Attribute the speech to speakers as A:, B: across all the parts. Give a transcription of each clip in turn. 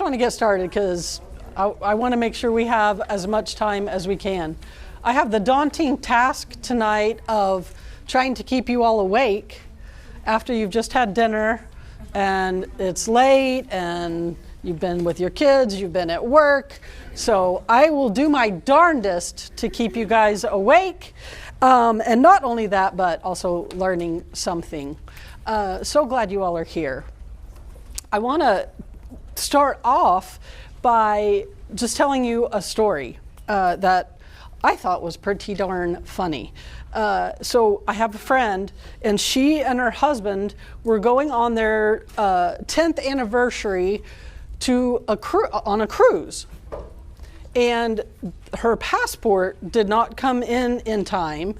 A: just want to get started because I want to make sure we have as much time as we can. I have the daunting task tonight of trying to keep you all awake after you've just had dinner and it's late and you've been with your kids, you've been at work. So I will do my darndest to keep you guys awake. And not only that, but also learning something. So glad you all are here. I want to start off by just telling you a story that I thought was pretty darn funny. So I have a friend, and she and her husband were going on their 10th anniversary to on a cruise. And her passport did not come in time.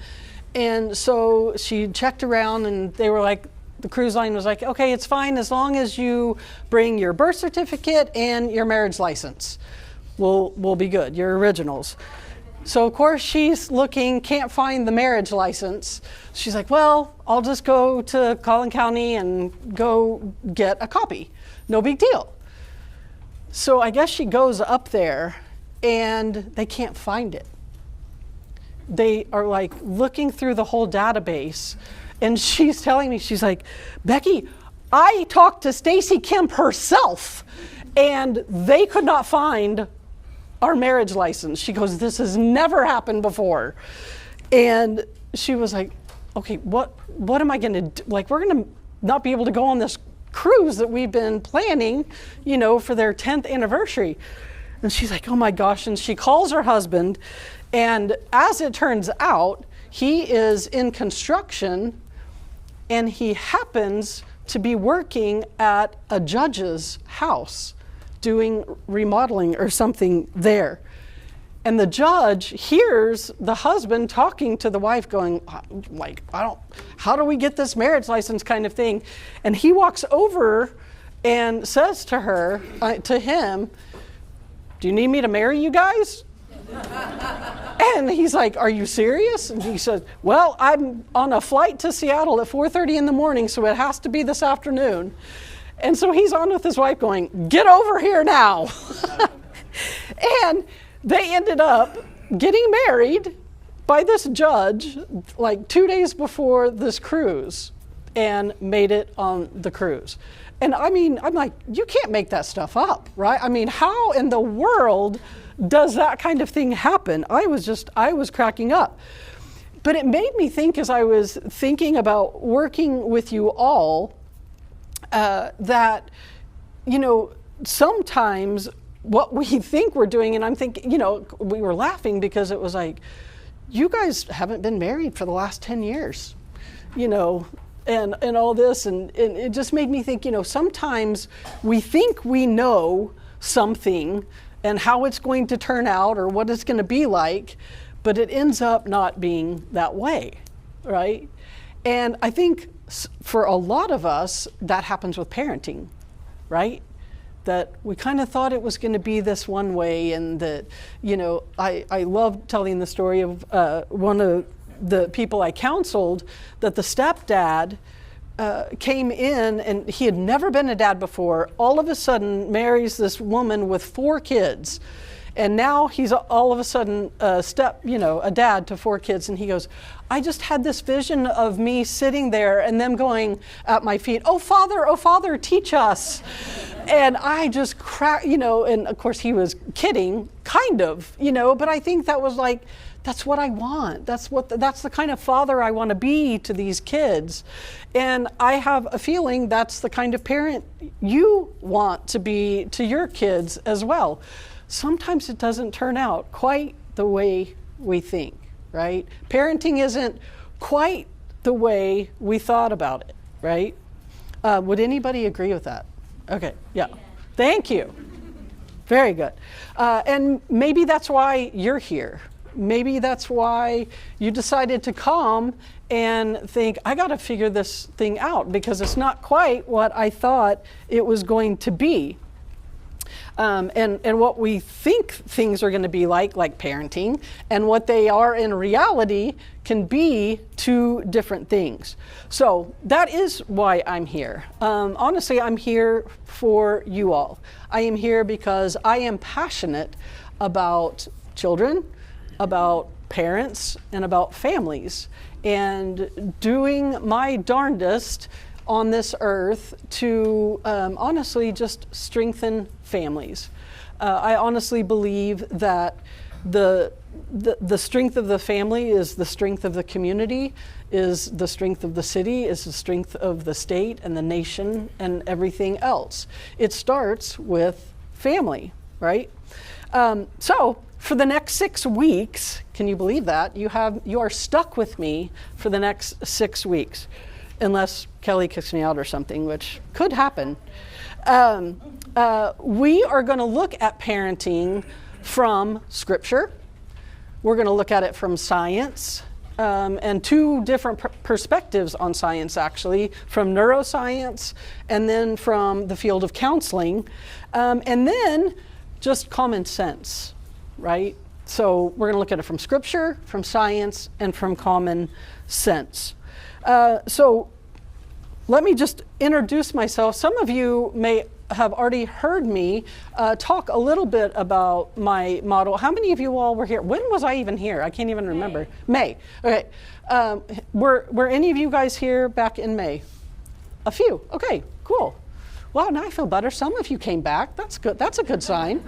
A: And so she checked around and they were like, the cruise line was like, okay, it's fine as long as you bring your birth certificate and your marriage license. We'll be good, your originals. So of course she's looking, can't find the marriage license. She's like, well, I'll just go to Collin County and go get a copy. No big deal. So I guess she goes up there and they can't find it. They are like looking through the whole database, and she's telling me, she's like, Becky, I talked to Stacy Kemp herself, and they could not find our marriage license. She goes, this has never happened before. And she was like, okay, what am I gonna do? Like, we're gonna not be able to go on this cruise that we've been planning, for their 10th anniversary. And she's like, oh my gosh. And she calls her husband. And as it turns out, he is in construction and he happens to be working at a judge's house doing remodeling or something there. And the judge hears the husband talking to the wife going, like, how do we get this marriage license kind of thing? And he walks over and says to him, do you need me to marry you guys? And he's like, are you serious? And he says, well, I'm on a flight to Seattle at 4:30 in the morning, so it has to be this afternoon. And so he's on with his wife going, get over here now. And they ended up getting married by this judge like 2 days before this cruise and made it on the cruise. And I mean, I'm like, you can't make that stuff up, right? I mean, how in the world does that kind of thing happen? I was cracking up. But it made me think, as I was thinking about working with you all, that, sometimes what we think we're doing, and I'm thinking, we were laughing because it was like, you guys haven't been married for the last 10 years, and all this, and it just made me think, sometimes we think we know something and how it's going to turn out or what it's going to be like, but it ends up not being that way, right? And I think for a lot of us, that happens with parenting, right? That we kind of thought it was going to be this one way, and that, I love telling the story of one of the people I counseled, that the stepdad came in and he had never been a dad before, all of a sudden marries this woman with 4 kids. And now he's all of a sudden a dad to 4 kids. And he goes, I just had this vision of me sitting there and them going at my feet, oh Father, teach us. And I just cracked, and of course he was kidding, kind of, but I think that was like, that's what I want. That's the kind of father I want to be to these kids. And I have a feeling that's the kind of parent you want to be to your kids as well. Sometimes it doesn't turn out quite the way we think, right? Parenting isn't quite the way we thought about it, right? Would anybody agree with that? Okay, yeah. Thank you. Very good. And maybe that's why you're here. Maybe that's why you decided to come and think, I got to figure this thing out because it's not quite what I thought it was going to be. and what we think things are going to be like parenting, and what they are in reality can be two different things. So that is why I'm here. Honestly, I'm here for you all. I am here because I am passionate about children, about parents, and about families, and doing my darndest on this earth to honestly just strengthen families. I honestly believe that the strength of the family is the strength of the community, is the strength of the city, is the strength of the state and the nation and everything else. It starts with family, right? So for the next 6 weeks, can you believe that? You are stuck with me for the next 6 weeks, unless Kelly kicks me out or something, which could happen. We are going to look at parenting from Scripture. We're going to look at it from science, and two different perspectives on science, actually, from neuroscience and then from the field of counseling, and then just common sense, right? So we're going to look at it from Scripture, from science, and from common sense. So let me just introduce myself. Some of you may have already heard me talk a little bit about my model. How many of you all were here? When was I even here? I can't even remember. May. Okay. Were any of you guys here back in May? A few. Okay, cool. Wow, now I feel better. Some of you came back. That's good. That's a good sign.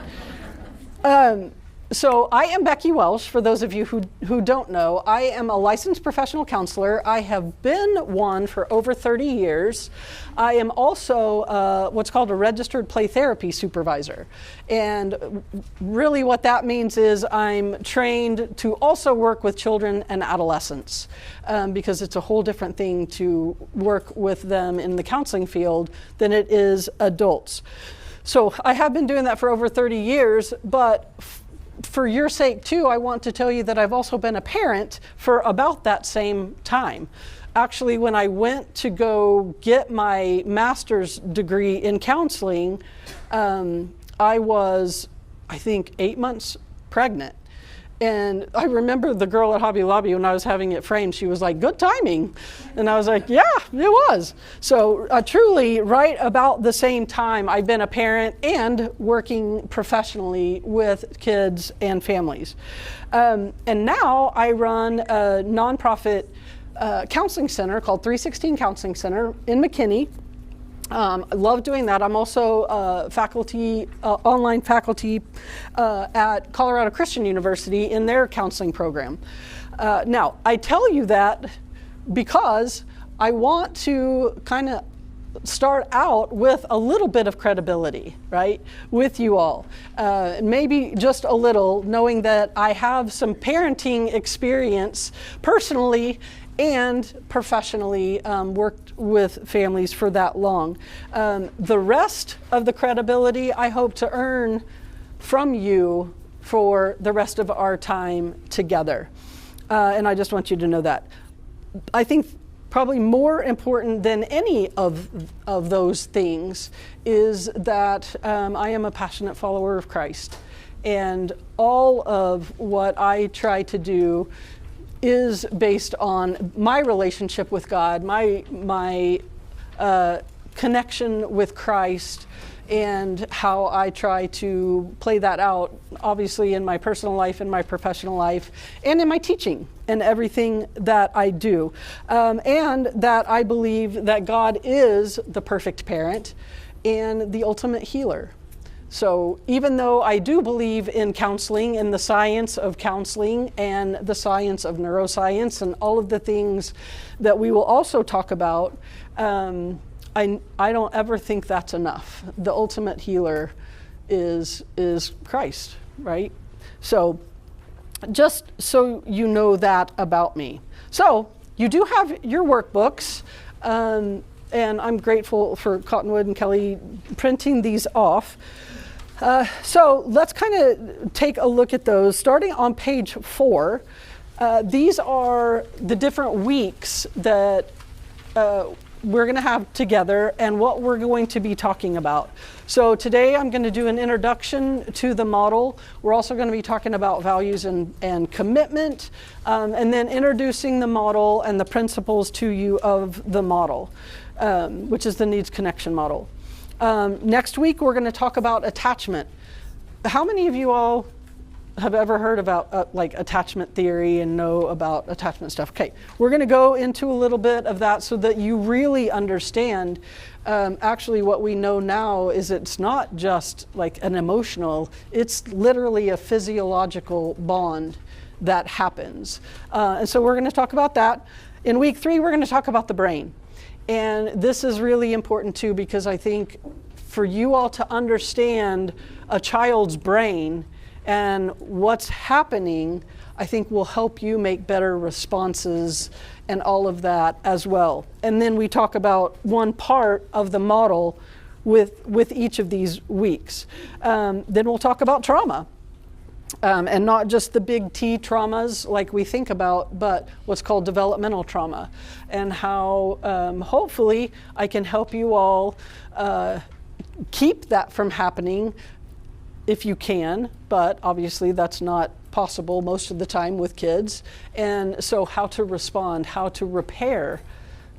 A: So I am Becky Welsh, for those of you who don't know. I am a licensed professional counselor. I have been one for over 30 years. I am also what's called a registered play therapy supervisor. And really what that means is I'm trained to also work with children and adolescents, because it's a whole different thing to work with them in the counseling field than it is adults. So I have been doing that for over 30 years, but for your sake too, I want to tell you that I've also been a parent for about that same time. Actually, when I went to go get my master's degree in counseling, I was, I think, 8 months pregnant. And I remember the girl at Hobby Lobby when I was having it framed, she was like, "Good timing." And I was like, yeah, it was. So truly, right about the same time, I've been a parent and working professionally with kids and families. And now I run a nonprofit counseling center called 316 Counseling Center in McKinney. I love doing that. I'm also online faculty at Colorado Christian University in their counseling program. Now, I tell you that because I want to kind of start out with a little bit of credibility, right, with you all. Maybe just a little, knowing that I have some parenting experience personally and professionally, worked with families for that long. The rest of the credibility I hope to earn from you for the rest of our time together. And I just want you to know that. I think probably more important than any of those things is that I am a passionate follower of Christ. And all of what I try to do is based on my relationship with God, my connection with Christ, and how I try to play that out, obviously in my personal life, in my professional life, and in my teaching and everything that I do. And that I believe that God is the perfect parent and the ultimate healer. So even though I do believe in counseling, in the science of counseling and the science of neuroscience and all of the things that we will also talk about, I don't ever think that's enough. The ultimate healer is Christ, right? So just so you know that about me. So you do have your workbooks, and I'm grateful for Cottonwood and Kelly printing these off. So let's kind of take a look at those. Starting on page 4, these are the different weeks that we're going to have together and what we're going to be talking about. So today I'm going to do an introduction to the model. We're also going to be talking about values and commitment, and then introducing the model and the principles to you of the model, which is the needs connection model. Next week we're going to talk about attachment. How many of you all have ever heard about like attachment theory and know about attachment stuff? Okay, we're going to go into a little bit of that so that you really understand. Actually, what we know now is it's not just like an emotional, it's literally a physiological bond that happens. And so we're going to talk about that. In week 3, we're going to talk about the brain. And this is really important too, because I think for you all to understand a child's brain and what's happening, I think will help you make better responses and all of that as well. And then we talk about one part of the model with each of these weeks. Then we'll talk about trauma. And not just the big T traumas like we think about, but what's called developmental trauma, and how hopefully I can help you all keep that from happening if you can, but obviously that's not possible most of the time with kids. And so how to respond, how to repair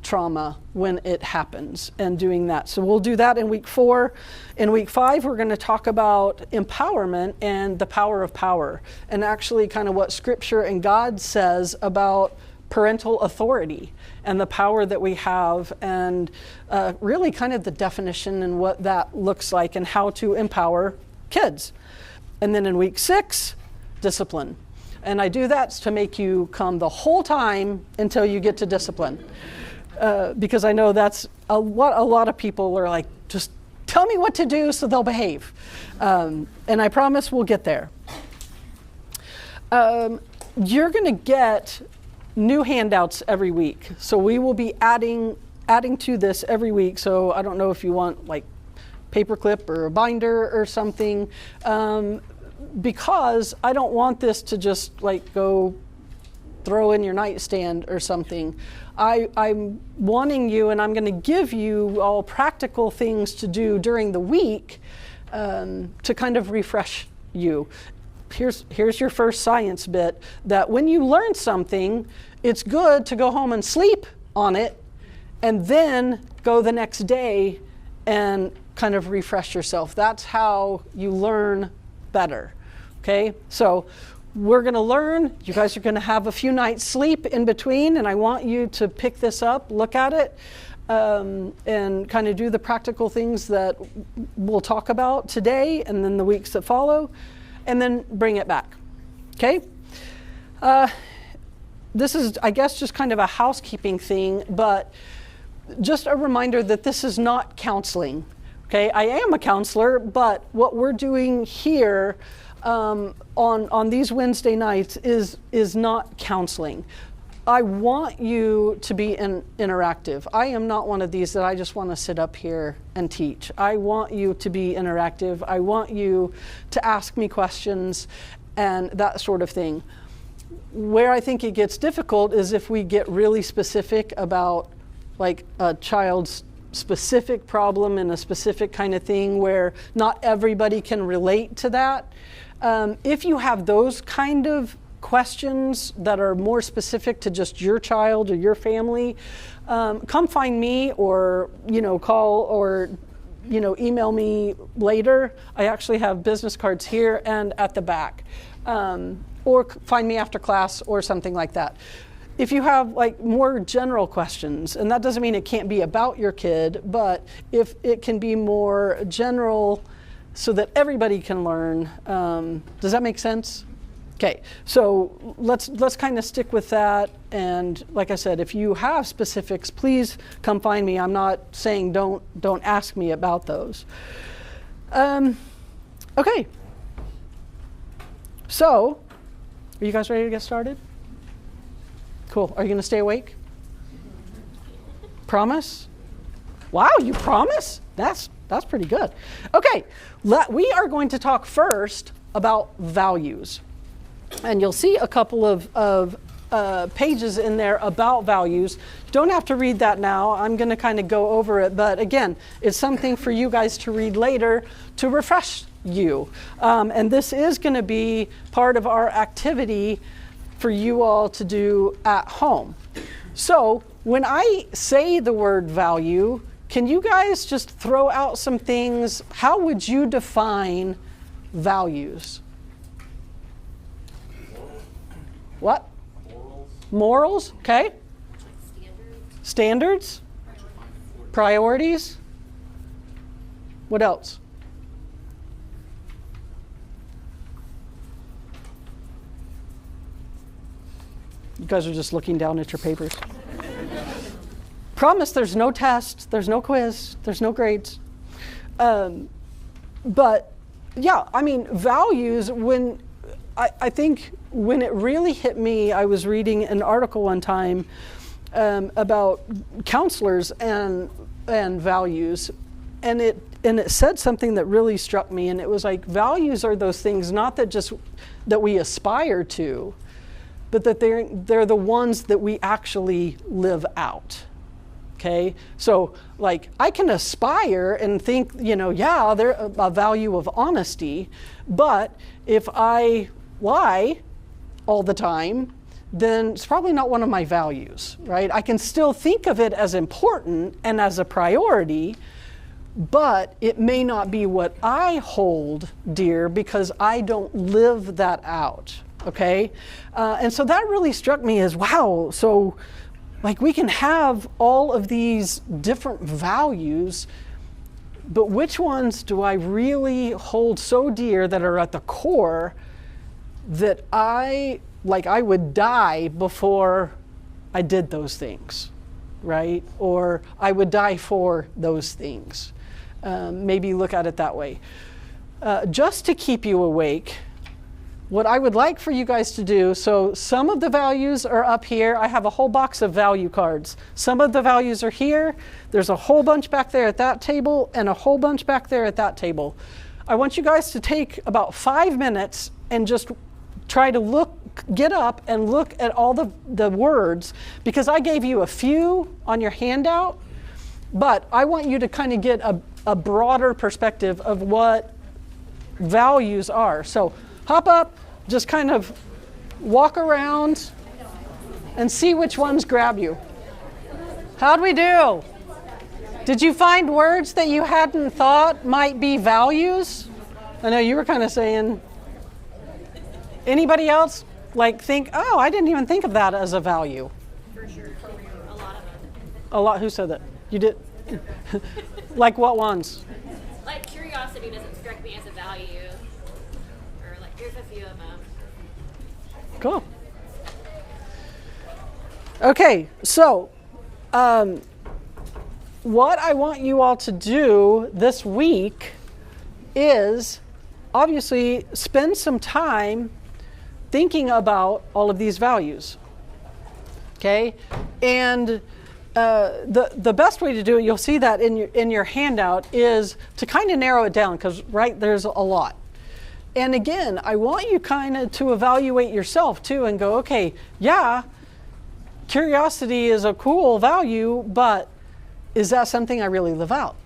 A: trauma when it happens, and doing that. So we'll do that in week 4. In week 5, we're going to talk about empowerment and the power of power, and actually kind of what Scripture and God says about parental authority and the power that we have, and really kind of the definition and what that looks like and how to empower kids. And then in week 6, discipline. And I do that to make you come the whole time until you get to discipline. Because I know that's what a lot of people are like, just tell me what to do so they'll behave. And I promise we'll get there. You're going to get new handouts every week. So we will be adding to this every week. So I don't know if you want like paperclip or a binder or something, because I don't want this to just like go throw in your nightstand or something. I'm wanting you, and I'm going to give you all practical things to do during the week to kind of refresh you. Here's your first science bit, that when you learn something, it's good to go home and sleep on it and then go the next day and kind of refresh yourself. That's how you learn better. Okay, so we're going to learn. You guys are going to have a few nights sleep in between, and I want you to pick this up, look at it, and kind of do the practical things that we'll talk about today and then the weeks that follow, and then bring it back. Okay? This is, I guess, just kind of a housekeeping thing, but just a reminder that this is not counseling. Okay? I am a counselor, but what we're doing here on these Wednesday nights is not counseling. I want you to be interactive. I am not one of these that I just want to sit up here and teach. I want you to be interactive. I want you to ask me questions and that sort of thing. Where I think it gets difficult is if we get really specific about like a child's specific problem and a specific kind of thing where not everybody can relate to that. If you have those kind of questions that are more specific to just your child or your family, come find me, or call or email me later. I actually have business cards here and at the back, or find me after class or something like that. If you have like more general questions, and that doesn't mean it can't be about your kid, but if it can be more general so that everybody can learn. Does that make sense? Okay, so let's kind of stick with that. And like I said, if you have specifics, please come find me. I'm not saying don't ask me about those. Okay, so are you guys ready to get started? Cool. Are you going to stay awake? Promise? Wow, you promise? That's pretty good. Okay, we are going to talk first about values. And you'll see a couple of pages in there about values. You don't have to read that now. I'm going to kind of go over it. But again, it's something for you guys to read later to refresh you. And this is going to be part of our activity for you all to do at home. So when I say the word value, can you guys just throw out some things? How would you define values? What? Morals, okay. Standards? Priorities? What else? You guys are just looking down at your papers. Promise there's no test, there's no quiz, there's no grades. But yeah, I mean, values, when I think when it really hit me, I was reading an article one time about counselors and values, and it said something that really struck me, and it was like, values are those things not that just that we aspire to, but that they're the ones that we actually live out. Okay, so like I can aspire and think, yeah, they're a value of honesty, but if I lie all the time, then it's probably not one of my values, right? I can still think of it as important and as a priority, but it may not be what I hold dear because I don't live that out, okay? And so that really struck me as, wow, so like we can have all of these different values, but which ones do I really hold so dear that are at the core that I would die before I did those things, right? Or I would die for those things. Maybe look at it that way. Just to keep you awake, what I would like for you guys to do, so some of the values are up here. I have a whole box of value cards. Some of the values are here. There's a whole bunch back there at that table and a whole bunch back there at that table. I want you guys to take about 5 minutes and just try to get up and look at all the words, because I gave you a few on your handout, but I want you to kind of get a broader perspective of what values are. So hop up, just kind of walk around and see which ones grab you. How'd we do? Did you find words that you hadn't thought might be values? I know you were kind of saying. Anybody else think, oh, I didn't even think of that as a value?
B: For sure, a lot of them.
A: A lot, who said that? You did? Like what ones?
B: Like curiosity doesn't strike me as a value. Or like, here's a few of them.
A: Cool. Okay, so what I want you all to do this week is obviously spend some time thinking about all of these values. Okay, and the best way to do it, you'll see that in your handout, is to kind of narrow it down, because there's a lot. And again, I want you kind of to evaluate yourself too and go, okay, yeah, curiosity is a cool value, but is that something I really live out?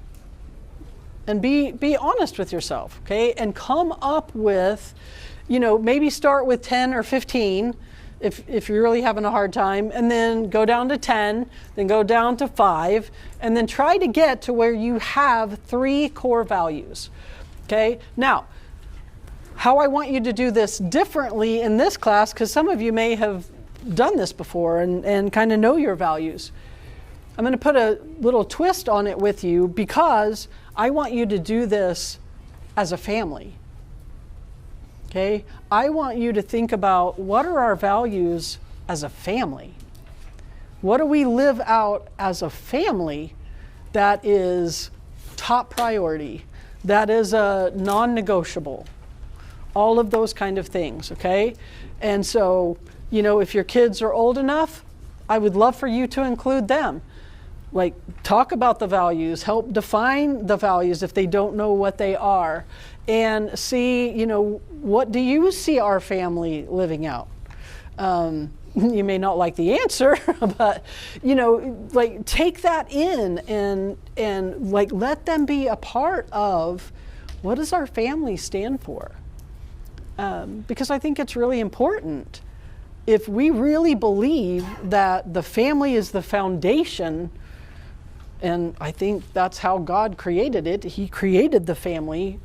A: And be honest with yourself, okay? And come up with, maybe start with 10 or 15 if you're really having a hard time, and then go down to 10, then go down to 5, and then try to get to where you have 3 core values, okay? Now, how I want you to do this differently in this class, because some of you may have done this before and kind of know your values. I'm going to put a little twist on it with you, because I want you to do this as a family. Okay? I want you to think about, what are our values as a family? What do we live out as a family that is top priority, that is a non-negotiable? All of those kind of things, okay? And so, if your kids are old enough, I would love for you to include them. Like, talk about the values, help define the values if they don't know what they are, and see, what do you see our family living out? You may not like the answer, but, like take that in and like let them be a part of what does our family stand for? Because I think it's really important. If we really believe that the family is the foundation, and I think that's how God created it. He created the family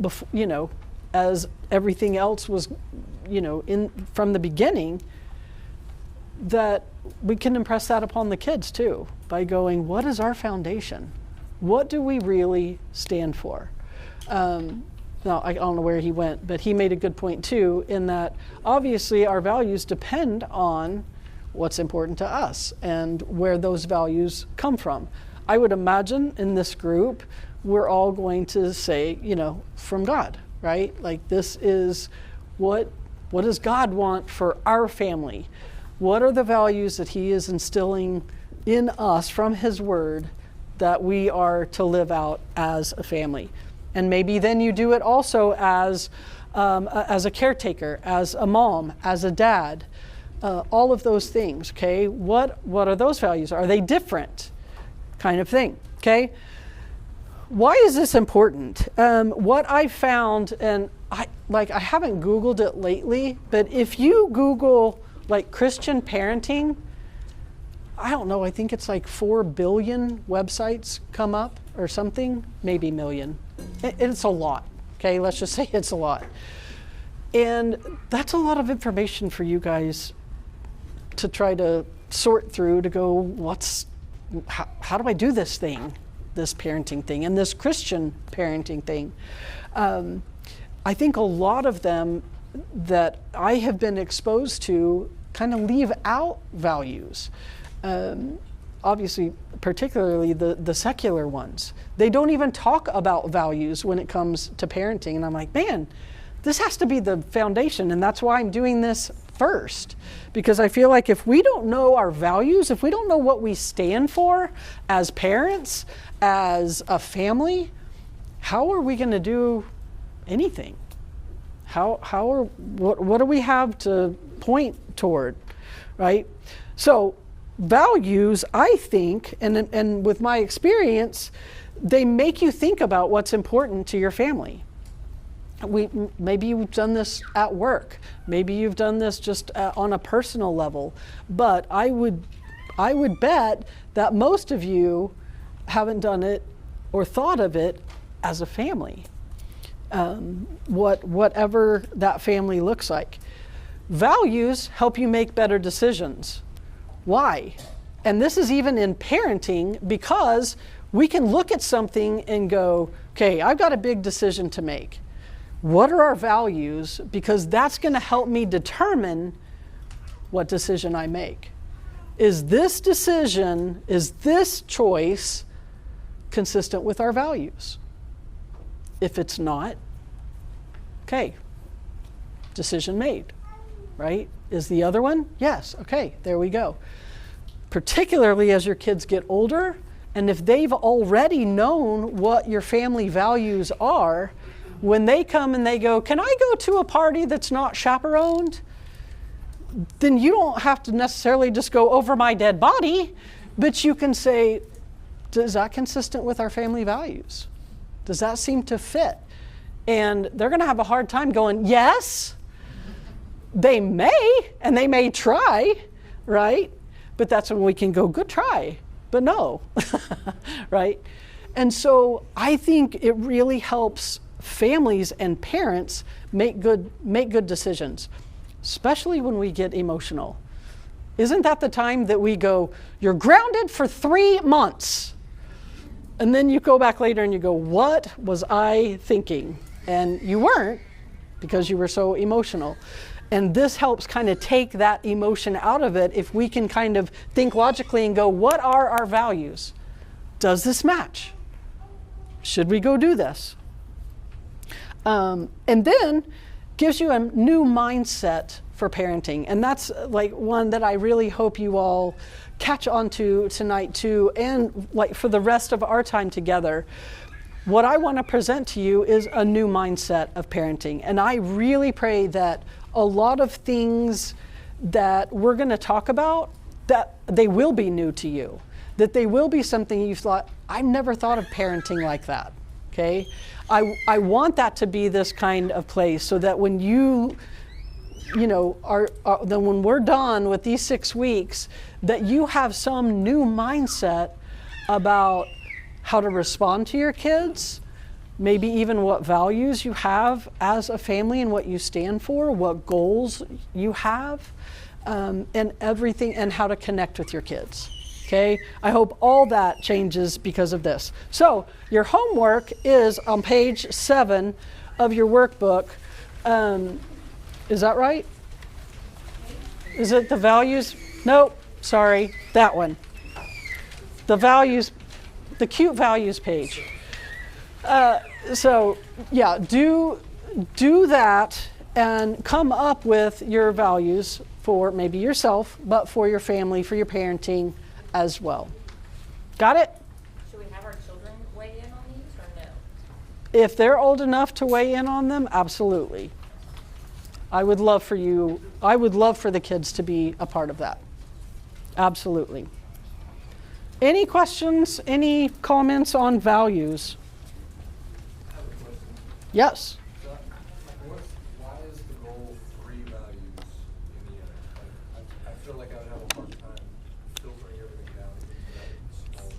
A: before, as everything else was, from the beginning, that we can impress that upon the kids too by going, what is our foundation? What do we really stand for? Now, I don't know where he went, but he made a good point too, in that obviously our values depend on what's important to us and where those values come from. I would imagine in this group, we're all going to say, from God, right? Like this is what does God want for our family? What are the values that he is instilling in us from his word that we are to live out as a family? And maybe then you do it also as a caretaker, as a mom, as a dad, all of those things, okay? What are those values? Are they different? Kind of thing, okay? Why is this important? What I found, and I haven't Googled it lately, but if you Google like Christian parenting, I don't know, I think it's like 4 billion websites come up or something, maybe million. It's a lot, okay? Let's just say it's a lot. And that's a lot of information for you guys to try to sort through to go, how do I do this thing, this parenting thing, and this Christian parenting thing? I think a lot of them that I have been exposed to kind of leave out values. Obviously, particularly the secular ones. They don't even talk about values when it comes to parenting. And I'm like, man, this has to be the foundation. And that's why I'm doing this first. Because I feel like if we don't know our values, if we don't know what we stand for as parents, as a family, how are we going to do anything? What do we have to point toward, right? So values, I think, and with my experience, they make you think about what's important to your family. Maybe you've done this at work. Maybe you've done this just on a personal level. But I would bet that most of you haven't done it or thought of it as a family. Whatever that family looks like. Values help you make better decisions. Why? And this is even in parenting, because we can look at something and go, okay, I've got a big decision to make. What are our values? Because that's going to help me determine what decision I make. Is this decision, is this choice consistent with our values? If it's not, okay, decision made, right? Is the other one? Yes, okay, there we go. Particularly as your kids get older, and if they've already known what your family values are, when they come and they go, can I go to a party that's not chaperoned? Then you don't have to necessarily just go over my dead body, but you can say, is that consistent with our family values? Does that seem to fit? And they're going to have a hard time going, yes, they may, and they may try, right? But that's when we can go, good try, but no, right? And so I think it really helps families and parents make good decisions, especially when we get emotional. Isn't that the time that we go, you're grounded for 3 months? And then you go back later and you go, what was I thinking? And you weren't, because you were so emotional. And this helps kind of take that emotion out of it if we can kind of think logically and go, what are our values? Does this match? Should we go do this? And then gives you a new mindset for parenting. And that's like one that I really hope you all catch on to tonight too, and like for the rest of our time together. What I want to present to you is a new mindset of parenting. And I really pray that a lot of things that we're going to talk about, that they will be new to you, that they will be something you've thought, I've never thought of parenting like that, okay? I want that to be this kind of place so that when you know, then when we're done with these 6 weeks, that you have some new mindset about how to respond to your kids, maybe even what values you have as a family and what you stand for, what goals you have, and everything, and how to connect with your kids. Okay, I hope all that changes because of this. So your homework is on page 7 of your workbook. Is that right? Is it the values? Nope, sorry, that one. The values, the cute values page. So yeah, do that and come up with your values for maybe yourself, but for your family, for your parenting as well. Got it?
B: Should we have our children weigh in on these or no?
A: If they're old enough to weigh in on them, absolutely. I would love for the kids to be a part of that. Absolutely. Any questions, any comments on values?
C: I have a question.
A: Yes.
C: So, why is the goal 3 values in the end? I feel like I would have a hard time filtering everything down into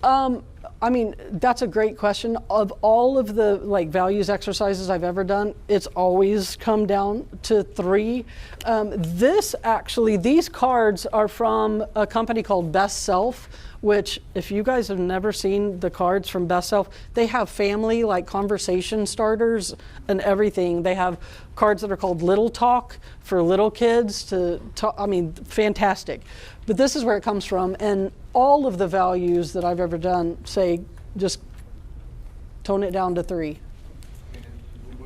C: that small.
A: I mean, that's a great question. Of all of the values exercises I've ever done, it's always come down to 3. These cards are from a company called Best Self, which if you guys have never seen the cards from Best Self, they have family conversation starters and everything. They have cards that are called Little Talk for little kids to talk. I mean, fantastic. But this is where it comes from, and all of the values that I've ever done say just tone it down to 3.
C: I mean,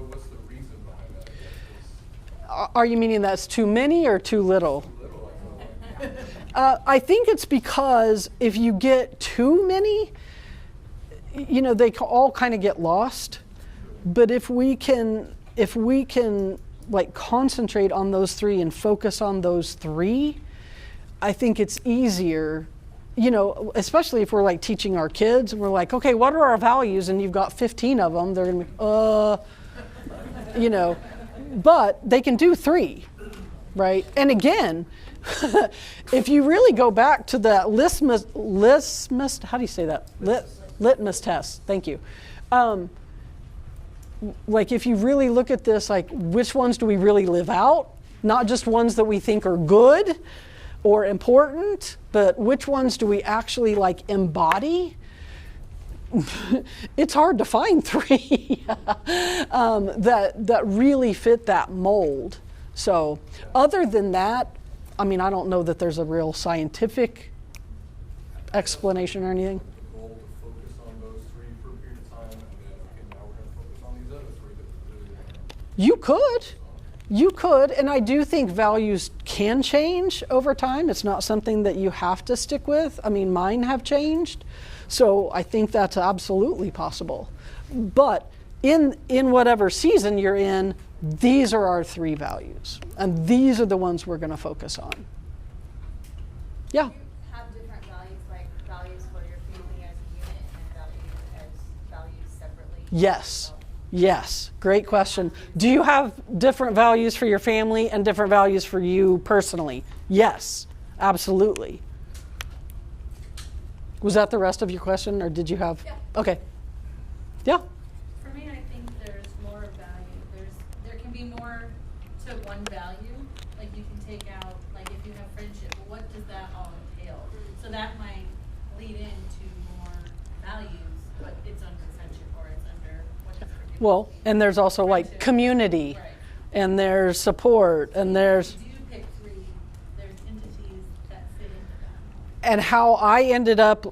C: what's the reason behind that? I guess
A: Are you meaning that's too many or too little?
C: it's little, I feel like.
A: I think it's because if you get too many, they all kind of get lost. But if we can concentrate on those 3 and focus on those 3, I think it's easier, especially if we're teaching our kids and we're like, okay, what are our values? And you've got 15 of them. They're going to be, but they can do 3, right? And again, if you really go back to that litmus, how do you say that? Litmus test. Thank you. If you really look at this, which ones do we really live out? Not just ones that we think are good or important, but which ones do we actually embody? It's hard to find 3 that really fit that mold. So other than that, I mean, I don't know that there's a real scientific explanation or anything.
C: The goal to focus on those 3 for a period of time, and then, okay, now we're going to focus on these other 3 that really want to. You could, and I do think values can change over time. It's not something that you have to stick with. I mean, mine have changed, so I think that's absolutely possible. But in whatever season you're in, these are our 3 values, and these are the ones we're going to focus on. Yeah?
B: Do you have different values, like values for your family as a unit and values separately?
A: Yes, great question. Do you have different values for your family and different values for you personally? Yes, absolutely. Was that the rest of your question, or did you have?
D: Yeah.
A: Okay. Yeah.
D: For me, I think there's more value. There can be more to one value. Like you can take out, if you have friendship, well, what does that all entail? So that might lead into more values, but it's under friendship or it's under what is forgiveness.
A: Well, and there's also
D: Friendship.
A: community,
D: Right.
A: and there's support, and there's.
D: If you do pick 3, there's entities that fit into that.
A: And how I ended up,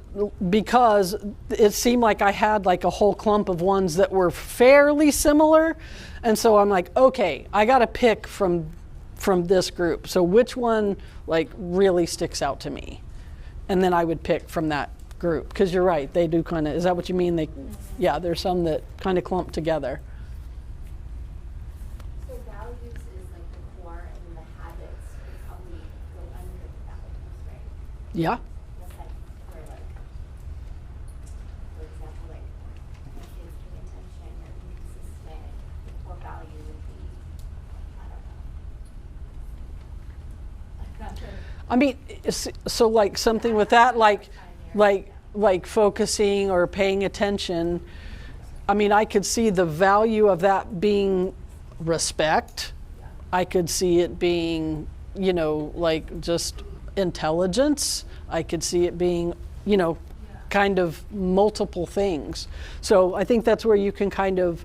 A: because it seemed like I had a whole clump of ones that were fairly similar, and so I'm like, okay, I got to pick from this group. So which one really sticks out to me, and then I would pick from that group. Because you're right, they do kind of. Is that what you mean? There's some that kind of clump together.
E: So values is the core, and then the habits is how we go
A: Yeah.
E: It's like where like, for example, like if kids give attention or be consistent, or value would be, I don't know.
A: I mean, so like something with that, like focusing or paying attention. I mean, I could see the value of that being respect. I could see it being, like just intelligence. I could see it being, kind of multiple things. So I think that's where you can kind of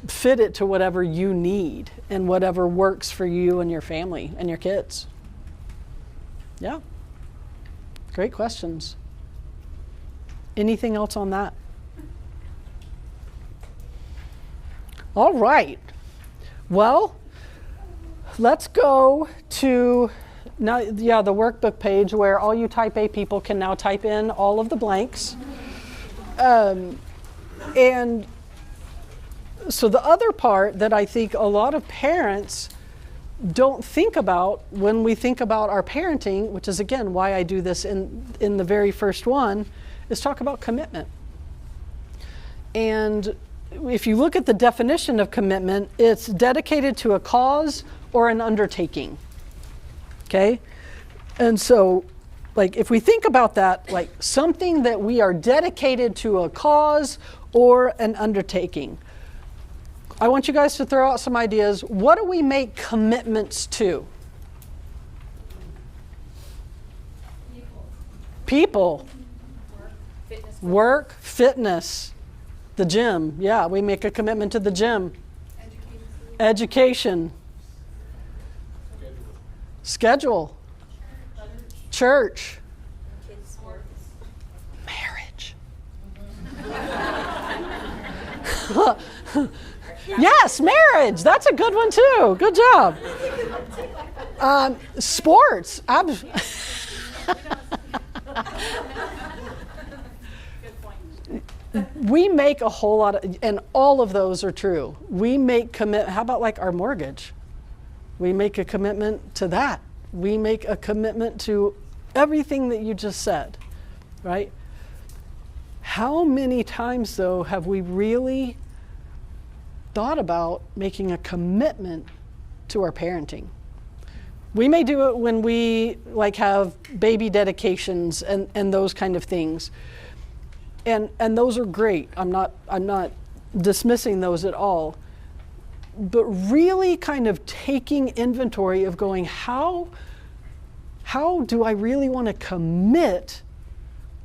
A: fit it to whatever you need and whatever works for you and your family and your kids. Yeah. Great questions. Anything else on that? All right. Well, let's go to now, the workbook page where all you type A people can now type in all of the blanks. And so the other part that I think a lot of parents don't think about when we think about our parenting, which is again why I do this in the very first one, is talk about commitment. And if you look at the definition of commitment, it's dedicated to a cause or an undertaking. Okay? And so, like, if we think about that, like something that we are dedicated to a cause or an undertaking, I want you guys to throw out some ideas. What do we make commitments to? People. Work, fitness, the gym. Yeah, we make a commitment to the gym. Education. Schedule. Church. Marriage. Yes, marriage. That's a good one too. Good job. Sports. We make a whole lot of, and all of those are true. We make commit. How about like our mortgage? We make a commitment to that. We make a commitment to everything that you just said, right? How many times though have we really thought about making a commitment to our parenting? We may do it when we like have baby dedications and those kind of things. And those are great. I'm not dismissing those at all. But really kind of taking inventory of going, how do I really want to commit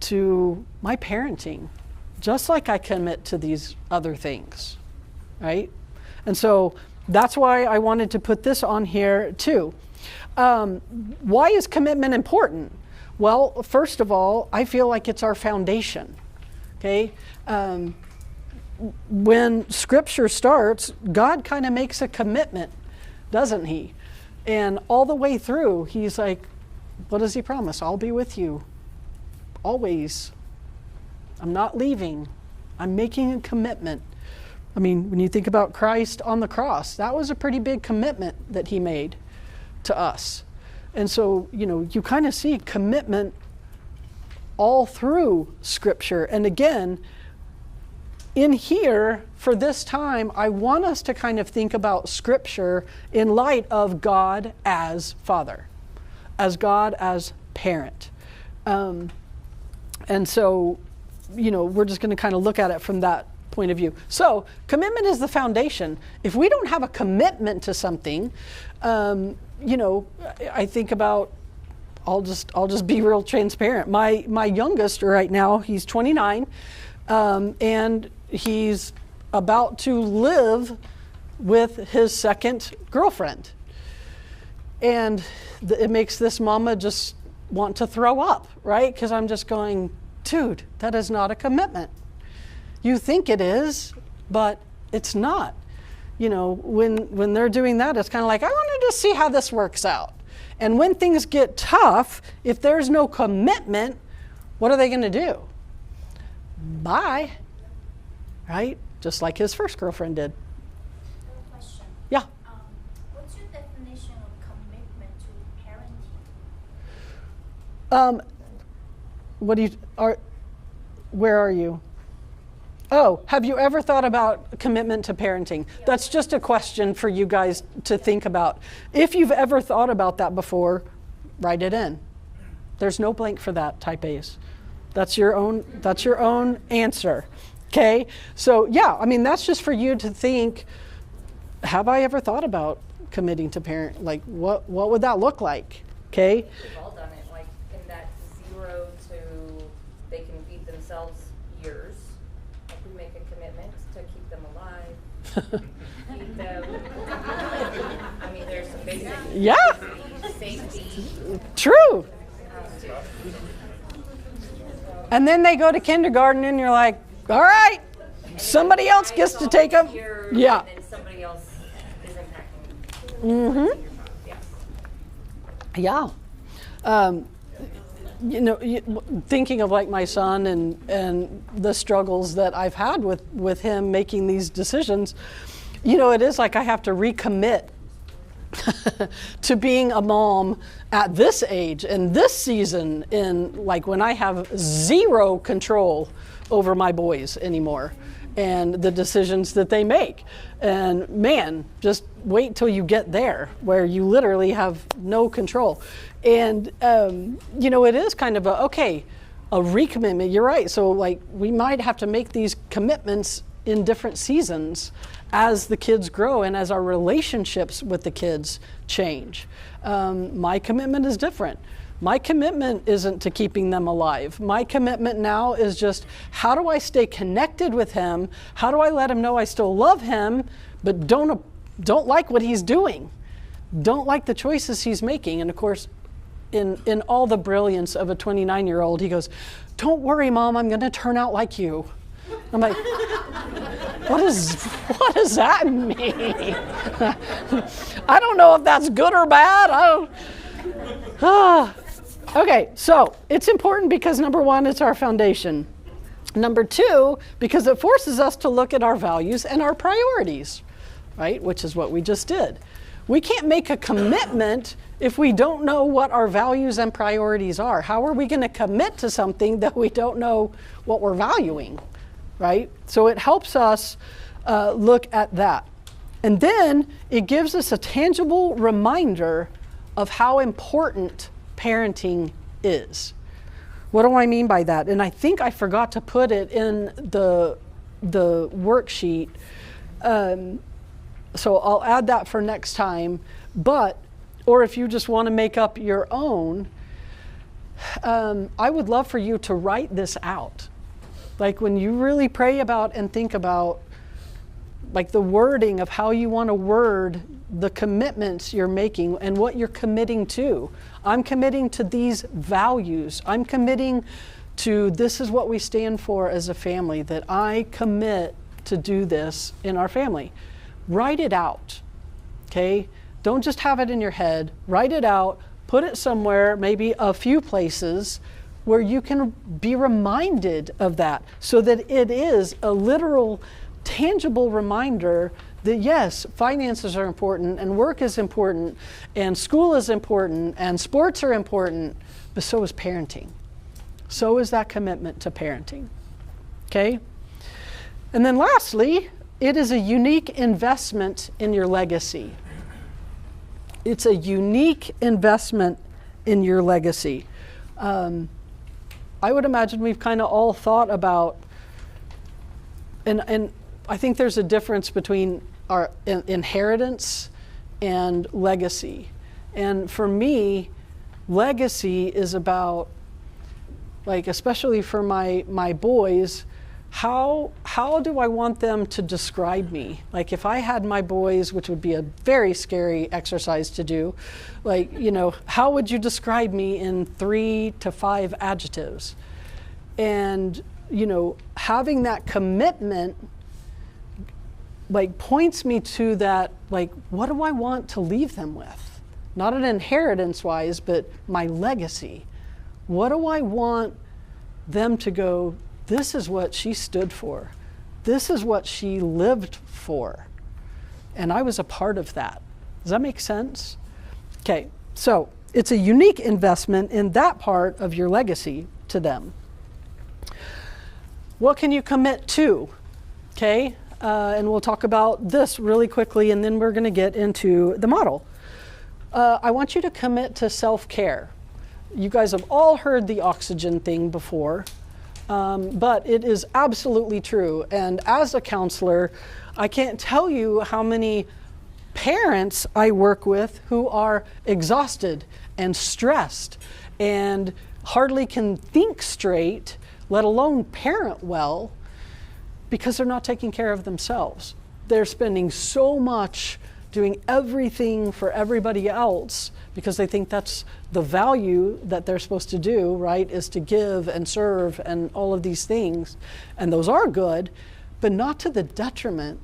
A: to my parenting? Just like I commit to these other things, right? And so that's why I wanted to put this on here too. Why is commitment important? Well, first of all, I feel like it's our foundation. Okay, when Scripture starts, God kind of makes a commitment, doesn't He? And all the way through, He's like, what does He promise? I'll be with you always. I'm not leaving. I'm making a commitment. I mean, when you think about Christ on the cross, that was a pretty big commitment that He made to us. And so, you kind of see commitment all through Scripture. And again, in here, for this time, I want us to kind of think about Scripture in light of God as Father, as God as parent. And so, we're just going to kind of look at it from that point of view. So, commitment is the foundation. If we don't have a commitment to something, I think about, I'll just be real transparent. My youngest right now, he's 29, and he's about to live with his second girlfriend. And it makes this mama just want to throw up, right? Because I'm just going, dude, that is not a commitment. You think it is, but it's not. When they're doing that, it's kind of like, I want to just see how this works out. And when things get tough, if there's no commitment, what are they going to do? Bye. Right? Just like his first girlfriend did.
E: Question.
A: Yeah.
E: What's your definition of commitment to parenting?
A: what do you, where are you? Oh, have you ever thought about commitment to parenting? That's just a question for you guys to think about. If you've ever thought about that before, write it in. There's no blank for that, type A's. That's your own answer. Okay? So yeah, I mean, that's just for you to think, have I ever thought about committing to parent? Like, what would that look like? Okay?
F: We've all done it, like in that 0 to they can feed themselves years. Like we make a commitment to keep them alive, feed them. I mean, there's some basic safety.
A: True. And then they go to kindergarten and you're like, all right, somebody else gets to take them. Yeah.
F: And then somebody else is impacting.
A: Yeah. Thinking of like my son and the struggles that I've had with him making these decisions, it is like I have to recommit to being a mom at this age and this season, in like when I have zero control over my boys anymore and the decisions that they make. And man, just wait till you get there where you literally have no control. And it is kind of a recommitment. You're right. So like we might have to make these commitments in different seasons as the kids grow and as our relationships with the kids change. My commitment is different. My commitment isn't to keeping them alive. My commitment now is just, how do I stay connected with him? How do I let him know I still love him, but don't like what he's doing? Don't like the choices he's making. And of course, in all the brilliance of a 29-year-old, he goes, "Don't worry, Mom, I'm gonna turn out like you." I'm like, what does that mean? I don't know if that's good or bad. Okay, so it's important because number one, it's our foundation. Number two, because it forces us to look at our values and our priorities, right? Which is what we just did. We can't make a commitment if we don't know what our values and priorities are. How are we going to commit to something that we don't know what we're valuing, right? So it helps us look at that. And then it gives us a tangible reminder of how important parenting is. What do I mean by that? And I think I forgot to put it in the worksheet. So I'll add that for next time. Or if you just want to make up your own, I would love for you to write this out. Like when you really pray about and think about like the wording of how you want to word the commitments you're making and what you're committing to. I'm committing to these values. I'm committing to this is what we stand for as a family, that I commit to do this in our family. Write it out, okay? Don't just have it in your head. Write it out, put it somewhere, maybe a few places where you can be reminded of that so that it is a literal, tangible reminder that yes, finances are important and work is important and school is important and sports are important, but so is parenting. So is that commitment to parenting, okay? And then lastly, it is a unique investment in your legacy. It's a unique investment in your legacy. I would imagine we've kind of all thought about, and I think there's a difference between our inheritance and legacy. And for me, legacy is about, like, especially for my boys, how do I want them to describe me? Like if I had my boys, which would be a very scary exercise to do, like, how would you describe me in 3 to 5 adjectives? And, having that commitment, like, points me to that, like, what do I want to leave them with? Not an inheritance-wise, but my legacy. What do I want them to go, this is what she stood for. This is what she lived for. And I was a part of that. Does that make sense? Okay, so it's a unique investment in that part of your legacy to them. What can you commit to? Okay, and we'll talk about this really quickly, and then we're going to get into the model. I want you to commit to self-care. You guys have all heard the oxygen thing before, but it is absolutely true. And as a counselor, I can't tell you how many parents I work with who are exhausted and stressed and hardly can think straight, let alone parent well, because they're not taking care of themselves. They're spending so much doing everything for everybody else because they think that's the value that they're supposed to do, right, is to give and serve and all of these things. And those are good, but not to the detriment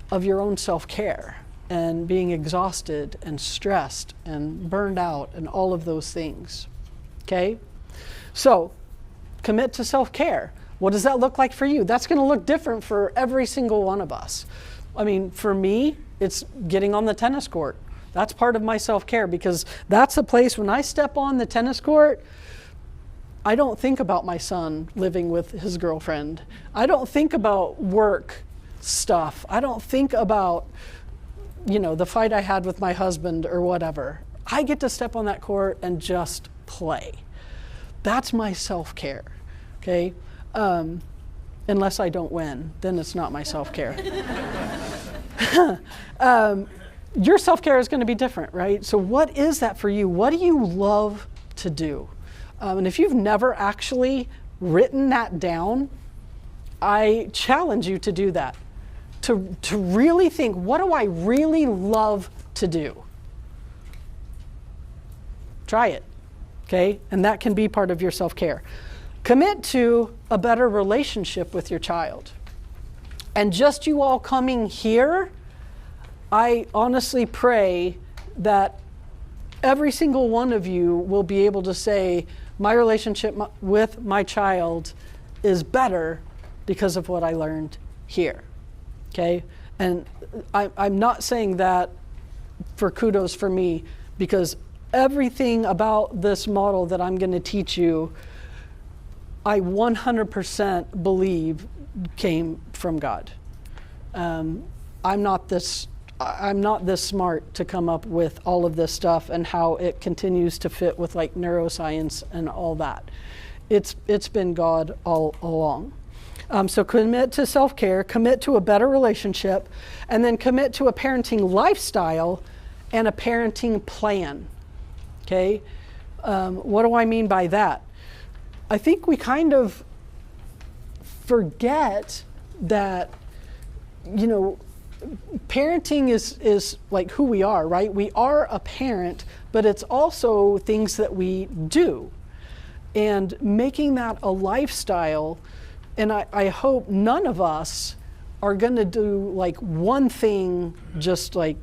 A: of your own self-care and being exhausted and stressed and burned out and all of those things. Okay? So, commit to self-care. What does that look like for you? That's going to look different for every single one of us. I mean, for me, it's getting on the tennis court. That's part of my self-care because that's a place when I step on the tennis court, I don't think about my son living with his girlfriend. I don't think about work stuff. I don't think about, the fight I had with my husband or whatever. I get to step on that court and just play. That's my self-care, okay? Unless I don't win, then it's not my self-care. Your self-care is going to be different, right? So what is that for you? What do you love to do? And if you've never actually written that down, I challenge you to do that. To really think, what do I really love to do? Try it, okay? And that can be part of your self-care. Commit to a better relationship with your child. And just you all coming here, I honestly pray that every single one of you will be able to say, my relationship with my child is better because of what I learned here. Okay? And I'm not saying that for kudos for me, because everything about this model that I'm going to teach you, I 100% believe came from God. I'm not this smart to come up with all of this stuff and how it continues to fit with like neuroscience and all that. It's been God all along. So commit to self-care, commit to a better relationship, and then commit to a parenting lifestyle and a parenting plan. Okay? What do I mean by that? I think we kind of forget that, parenting is like who we are, right? We are a parent, but it's also things that we do. And making that a lifestyle, and I hope none of us are going to do like one thing, just like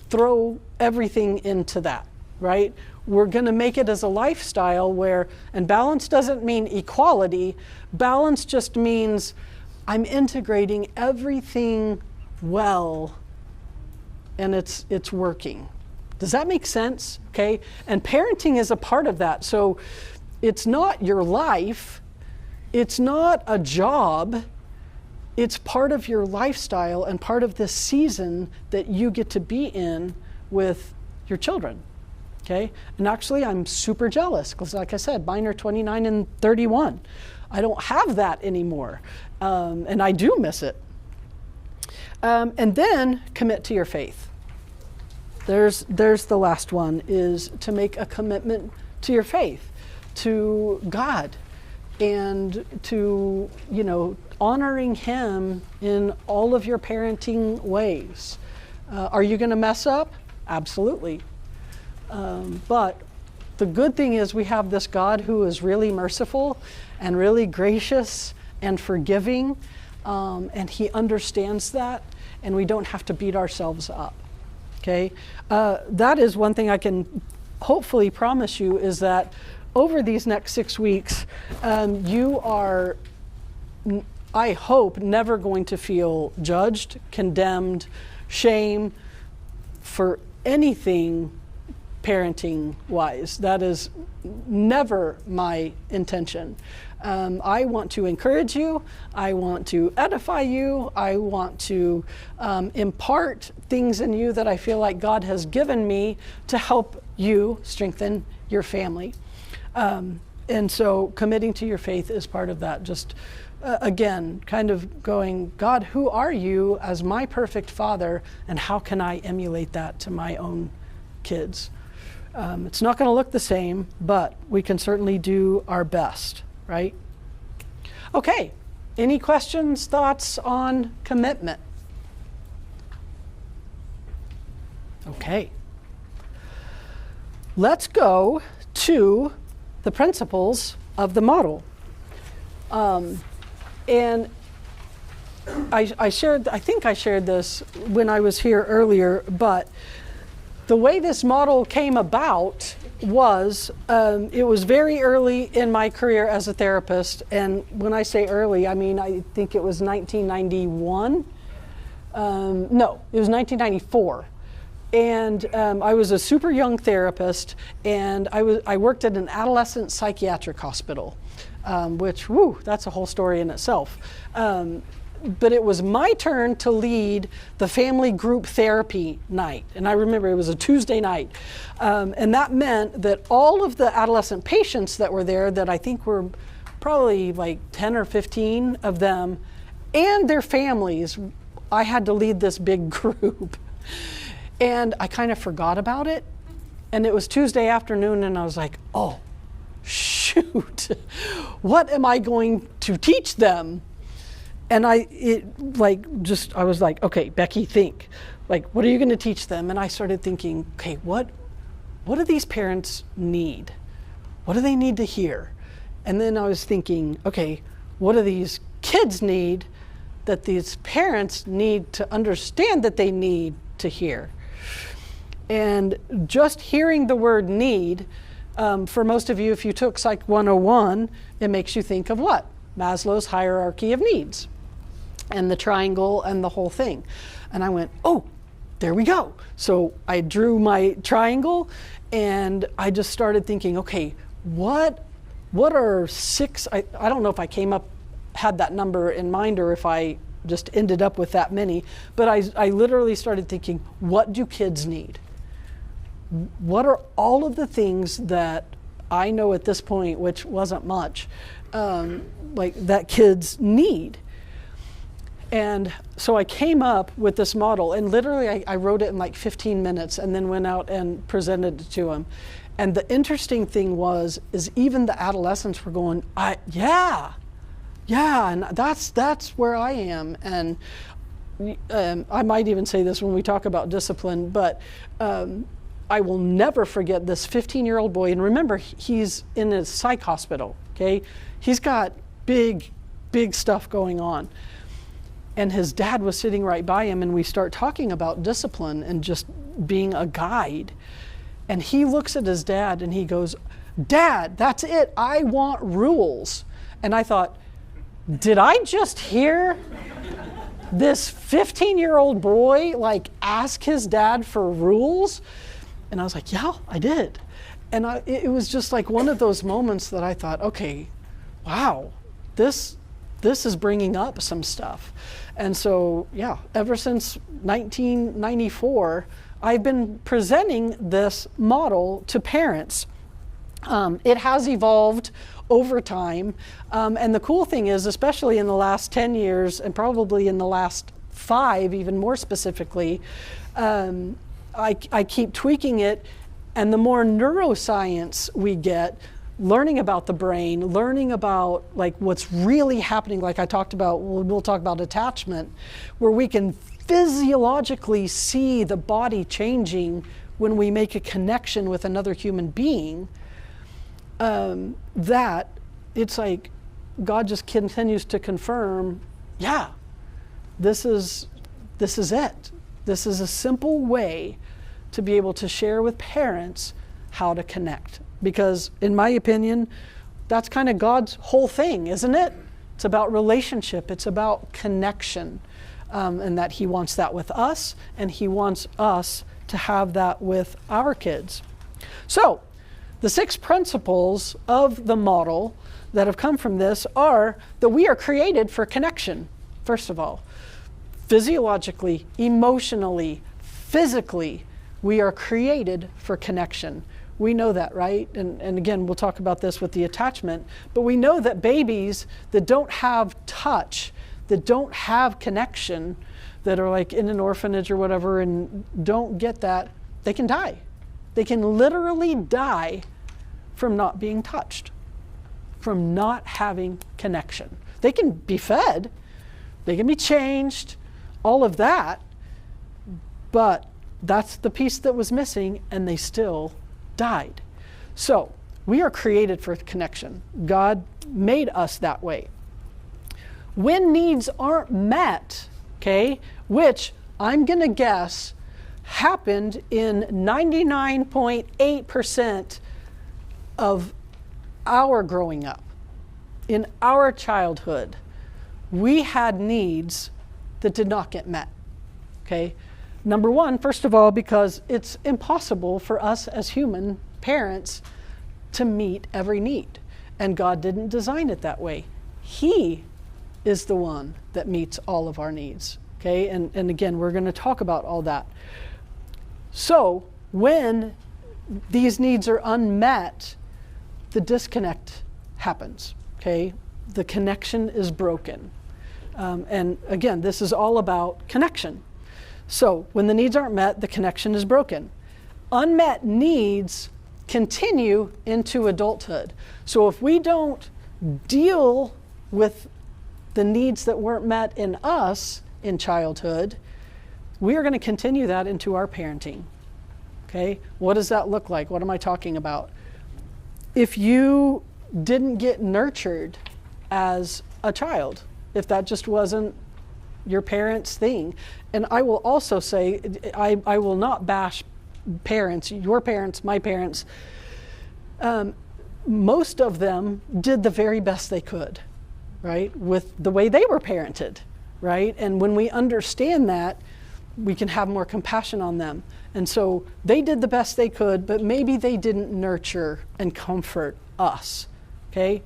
A: throw everything into that, right? We're going to make it as a lifestyle where, and balance doesn't mean equality, balance just means I'm integrating everything well, and it's working. Does that make sense? Okay, and parenting is a part of that. So it's not your life, it's not a job, it's part of your lifestyle and part of this season that you get to be in with your children. Okay, and actually I'm super jealous because, like I said, mine are 29 and 31. I don't have that anymore, and I do miss it. And then commit to your faith. There's the last one, is to make a commitment to your faith, to God, and to, honoring Him in all of your parenting ways. Are you going to mess up? Absolutely. But the good thing is we have this God who is really merciful and really gracious and forgiving, and He understands that, and we don't have to beat ourselves up. Okay? That is one thing I can hopefully promise you, is that over these next 6 weeks, you are, I hope, never going to feel judged, condemned, shame for anything parenting wise. That is never my intention. I want to encourage you. I want to edify you. I want to impart things in you that I feel like God has given me to help you strengthen your family. And so committing to your faith is part of that. Just again, kind of going, God, who are you as my perfect father, and how can I emulate that to my own kids? It's not going to look the same, but we can certainly do our best, right? Okay, any questions, thoughts on commitment? Okay. Let's go to the principles of the model. And I think I shared this when I was here earlier, but the way this model came about was, it was very early in my career as a therapist. And when I say early, I mean, I think it was 1991. No, it was 1994. And I was a super young therapist, and I worked at an adolescent psychiatric hospital, which, whoo, that's a whole story in itself. But it was my turn to lead the family group therapy night. And I remember it was a Tuesday night. And that meant that all of the adolescent patients that were there, that I think were probably like 10 or 15 of them, and their families, I had to lead this big group. And I kind of forgot about it. And it was Tuesday afternoon, and I was like, oh, shoot, what am I going to teach them? And I was like, okay, Becky, think, like, what are you going to teach them? And I started thinking, okay, what do these parents need? What do they need to hear? And then I was thinking, okay, what do these kids need that these parents need to understand that they need to hear? And just hearing the word need, for most of you, if you took Psych 101, it makes you think of what? Maslow's hierarchy of needs, and the triangle and the whole thing. And I went, oh, there we go. So I drew my triangle, and I just started thinking, okay, what are 6, I don't know if I had that number in mind, or if I just ended up with that many, but I literally started thinking, what do kids need? What are all of the things that I know at this point, which wasn't much, like that kids need? And so I came up with this model, and literally I wrote it in like 15 minutes and then went out and presented it to them. And the interesting thing is even the adolescents were going, yeah, and that's where I am. And I might even say this when we talk about discipline, but I will never forget this 15-year-old boy. And remember, he's in a psych hospital, okay? He's got big stuff going on. And his dad was sitting right by him, and we start talking about discipline and just being a guide. And he looks at his dad and he goes, Dad, that's it. I want rules. And I thought, did I just hear this 15-year-old boy like ask his dad for rules? And I was like, yeah, I did. And it was just like one of those moments that I thought, okay, wow, this is bringing up some stuff. And so, yeah, ever since 1994, I've been presenting this model to parents. It has evolved over time. And the cool thing is, especially in the last 10 years, and probably in the last 5, even more specifically, I keep tweaking it. And the more neuroscience we get, learning about the brain, learning about like what's really happening, like I talked about, we'll talk about attachment, where we can physiologically see the body changing when we make a connection with another human being, that it's like God just continues to confirm, yeah, this is it. This is a simple way to be able to share with parents how to connect. Because in my opinion, that's kind of God's whole thing, isn't it? It's about relationship, it's about connection, and that He wants that with us, and He wants us to have that with our kids. So, the 6 principles of the model that have come from this are that we are created for connection, first of all. Physiologically, emotionally, physically, we are created for connection. We know that, right? And again, we'll talk about this with the attachment, but we know that babies that don't have touch, that don't have connection, that are like in an orphanage or whatever and don't get that, they can die. They can literally die from not being touched, from not having connection. They can be fed, they can be changed, all of that, but that's the piece that was missing and they still died. So we are created for connection. God made us that way. When needs aren't met, okay, which I'm going to guess happened in 99.8% of our growing up, in our childhood, we had needs that did not get met, okay? Number one, first of all, because it's impossible for us as human parents to meet every need. And God didn't design it that way. He is the one that meets all of our needs, okay? And again, we're going to talk about all that. So when these needs are unmet, the disconnect happens, okay? The connection is broken. And again, this is all about connection. So when the needs aren't met, the connection is broken. Unmet needs continue into adulthood. So if we don't deal with the needs that weren't met in us in childhood, we are going to continue that into our parenting. Okay? What does that look like? What am I talking about? If you didn't get nurtured as a child, if that just wasn't your parents' thing, and I will also say, I will not bash parents, your parents, my parents. Most of them did the very best they could, right? With the way they were parented, right? And when we understand that, we can have more compassion on them. And so they did the best they could, but maybe they didn't nurture and comfort us, okay?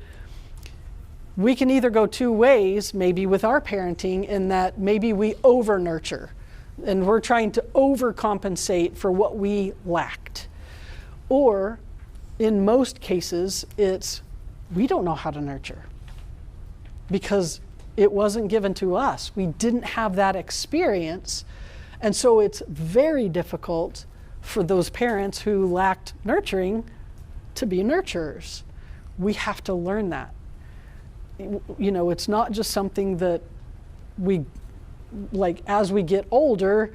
A: We can either go 2 ways, maybe with our parenting, in that maybe we over-nurture and we're trying to overcompensate for what we lacked. Or in most cases, it's we don't know how to nurture because it wasn't given to us. We didn't have that experience. And so it's very difficult for those parents who lacked nurturing to be nurturers. We have to learn that. You know, it's not just something that we, like, as we get older,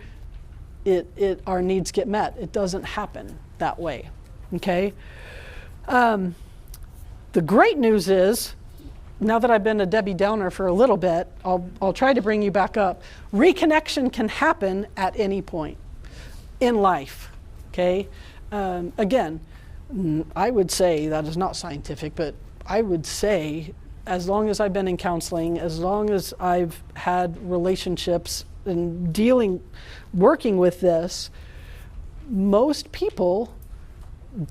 A: our needs get met. It doesn't happen that way, okay? The great news is, now that I've been a Debbie Downer for a little bit, I'll try to bring you back up. Reconnection can happen at any point in life, okay? Again, I would say, that is not scientific, but I would say, as long as I've been in counseling, as long as I've had relationships and working with this, most people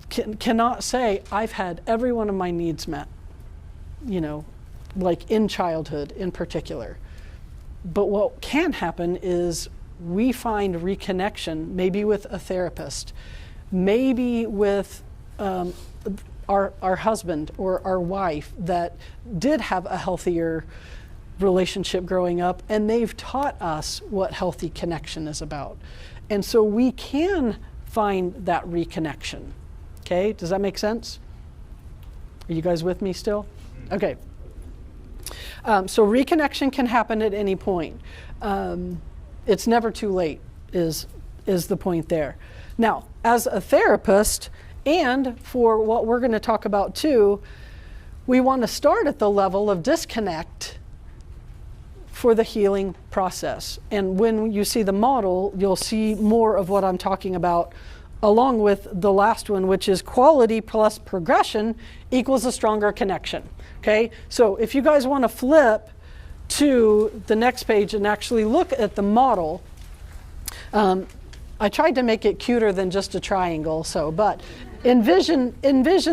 A: cannot say, I've had every one of my needs met, you know, like in childhood in particular. But what can happen is we find reconnection, maybe with a therapist, maybe with our husband or our wife that did have a healthier relationship growing up, and they've taught us what healthy connection is about. And so we can find that reconnection. Okay, does that make sense? Are you guys with me still? Okay. So reconnection can happen at any point. It's never too late is the point there. Now, as a therapist, and for what we're going to talk about too, we want to start at the level of disconnect for the healing process. And when you see the model, you'll see more of what I'm talking about, along with the last one, which is quality plus progression equals a stronger connection. Okay, so if you guys want to flip to the next page and actually look at the model, I tried to make it cuter than just a triangle, but envision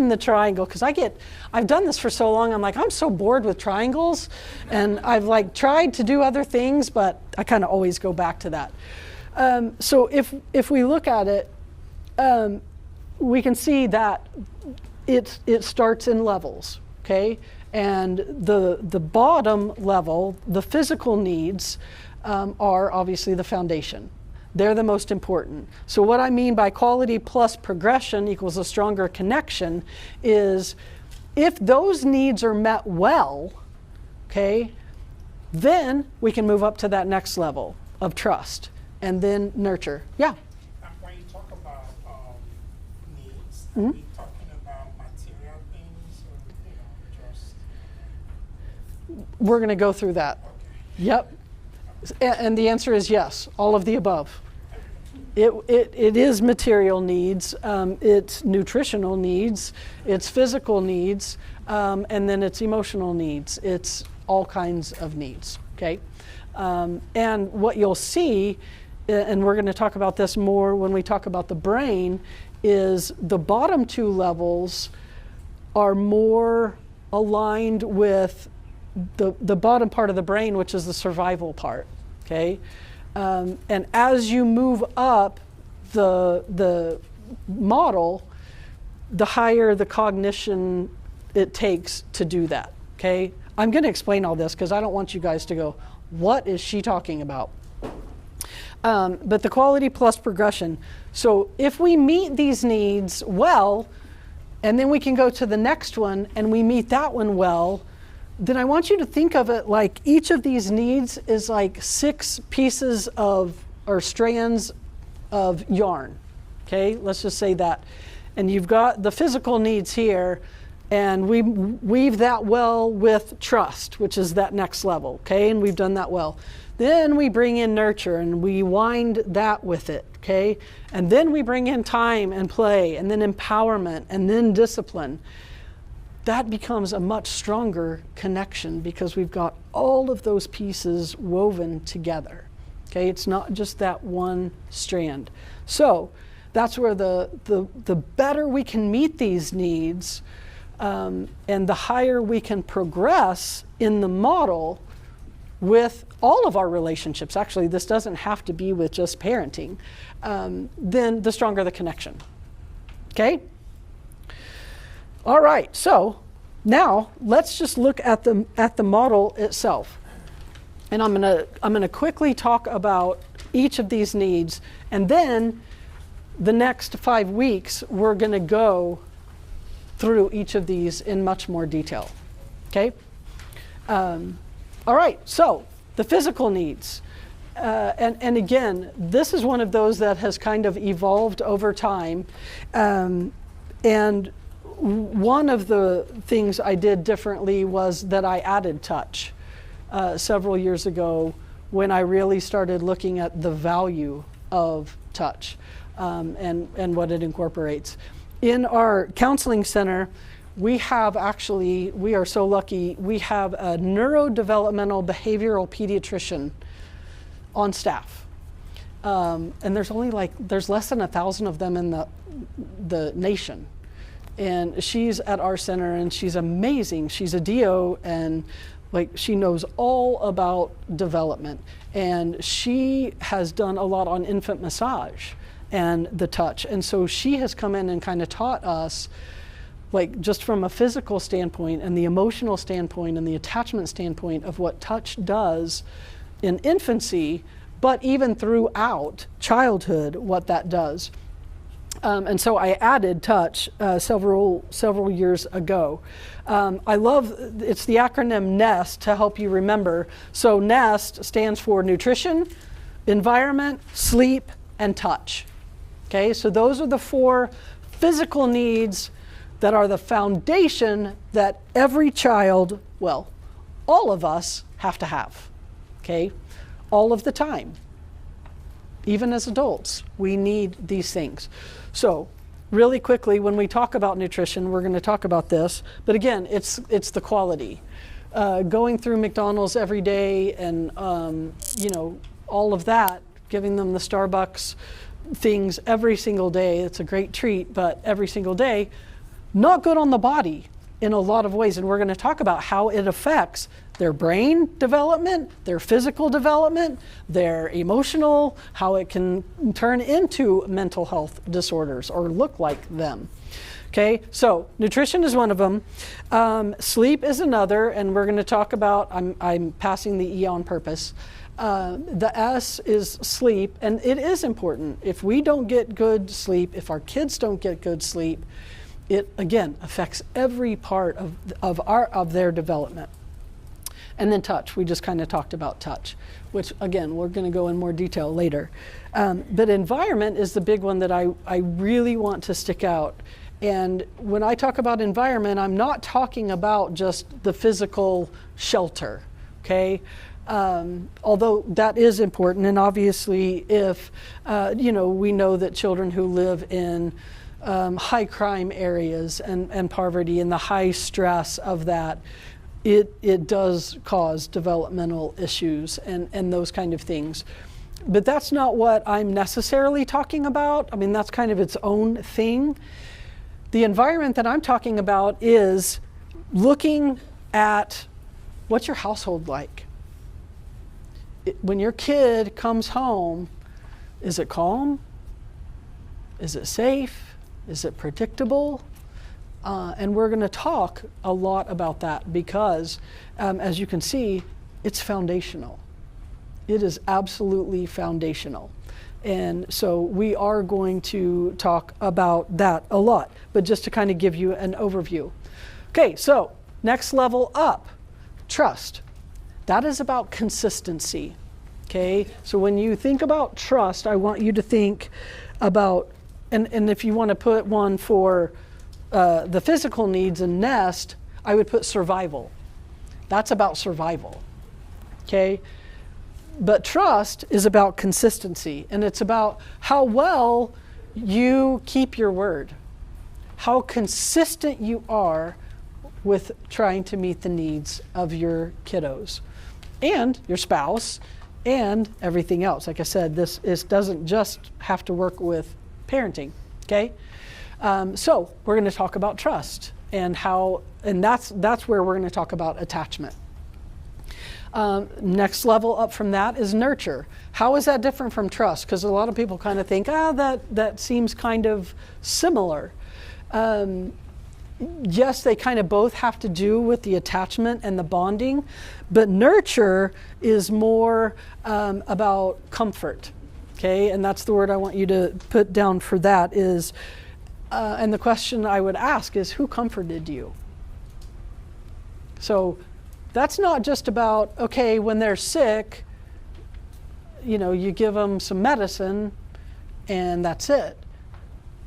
A: the triangle, because I've done this for so long. I'm like, I'm so bored with triangles, and I've like tried to do other things, but I kind of always go back to that. So if we look at it, we can see that it starts in levels, okay? And the bottom level, the physical needs, are obviously the foundation. They're the most important. So what I mean by quality plus progression equals a stronger connection is if those needs are met well, okay, then we can move up to that next level of trust and then nurture. Yeah?
G: When you talk about needs,
A: Mhm.
G: are we talking about material things or just...
A: We're going to go through that. Yep. And the answer is yes, all of the above. It is material needs, it's nutritional needs, it's physical needs, and then it's emotional needs. It's all kinds of needs, okay? And what you'll see, and we're going to talk about this more when we talk about the brain, is the bottom two levels are more aligned with the bottom part of the brain, which is the survival part, okay? And as you move up the model, the higher the cognition it takes to do that, okay? I'm going to explain all this because I don't want you guys to go, what is she talking about? But the quality plus progression. So if we meet these needs well, and then we can go to the next one and we meet that one well, then I want you to think of it like each of these needs is like 6 pieces of, or strands of yarn, okay? Let's just say that. And you've got the physical needs here, and we weave that well with trust, which is that next level, okay? And we've done that well. Then we bring in nurture, and we wind that with it, okay? And then we bring in time and play, and then empowerment, and then discipline. That becomes a much stronger connection because we've got all of those pieces woven together. Okay, it's not just that one strand. So that's where the better we can meet these needs, and the higher we can progress in the model with all of our relationships. Actually, this doesn't have to be with just parenting. Then the stronger the connection. Okay? All right, so now let's just look at the model itself. And I'm gonna quickly talk about each of these needs, and then the next 5 weeks we're gonna go through each of these in much more detail. Okay? All right, so the physical needs. And again, this is one of those that has kind of evolved over time. And one of the things I did differently was that I added touch several years ago when I really started looking at the value of touch and what it incorporates. In our counseling center, we are so lucky, we have a neurodevelopmental behavioral pediatrician on staff. And there's less than 1,000 of them in the nation. And she's at our center and she's amazing. She's a DO and she knows all about development. And she has done a lot on infant massage and the touch. And so she has come in and kind of taught us, just from a physical standpoint and the emotional standpoint and the attachment standpoint of what touch does in infancy, but even throughout childhood, what that does. And so I added touch several years ago. It's the acronym NEST to help you remember. So NEST stands for nutrition, environment, sleep, and touch. Okay, so those are the 4 physical needs that are the foundation that every child, all of us have to have. Okay, all of the time. Even as adults, we need these things. So really quickly, when we talk about nutrition, we're going to talk about this. But again, it's the quality. Going through McDonald's every day and, all of that, giving them the Starbucks, things every single day. It's a great treat, but every single day, not good on the body in a lot of ways. And we're going to talk about how it affects their brain development, their physical development, their emotional, how it can turn into mental health disorders or look like them. Okay, so nutrition is one of them. Sleep is another, and we're going to talk about, I'm passing the E on purpose. The S is sleep, and it is important. If we don't get good sleep, if our kids don't get good sleep, it again affects every part of their development. And then touch, we just kind of talked about touch, which again, we're going to go in more detail later. But environment is the big one that I really want to stick out. And when I talk about environment, I'm not talking about just the physical shelter, okay? Although that is important, and obviously if, we know that children who live in high crime areas and poverty and the high stress of that, it does cause developmental issues and those kind of things. But that's not what I'm necessarily talking about. I mean, that's kind of its own thing. The environment that I'm talking about is looking at what's your household like. When your kid comes home, is it calm? Is it safe? Is it predictable? And we're going to talk a lot about that because, as you can see, it's foundational. It is absolutely foundational. And so we are going to talk about that a lot, but just to kind of give you an overview. Okay, so next level up, trust. That is about consistency. Okay, so when you think about trust, I want you to think about, and if you want to put one for the physical needs and nest, I would put survival. That's about survival. Okay? But trust is about consistency, and it's about how well you keep your word, how consistent you are with trying to meet the needs of your kiddos and your spouse and everything else. Like I said, this doesn't just have to work with parenting, okay? So we're going to talk about trust and how, and that's where we're going to talk about attachment. Next level up from that is nurture. How is that different from trust? Because a lot of people kind of think, that seems kind of similar. Yes, they kind of both have to do with the attachment and the bonding, but nurture is more about comfort. Okay, and that's the word I want you to put down for that is, and the question I would ask is, who comforted you? So that's not just about, okay, when they're sick, you give them some medicine and that's it.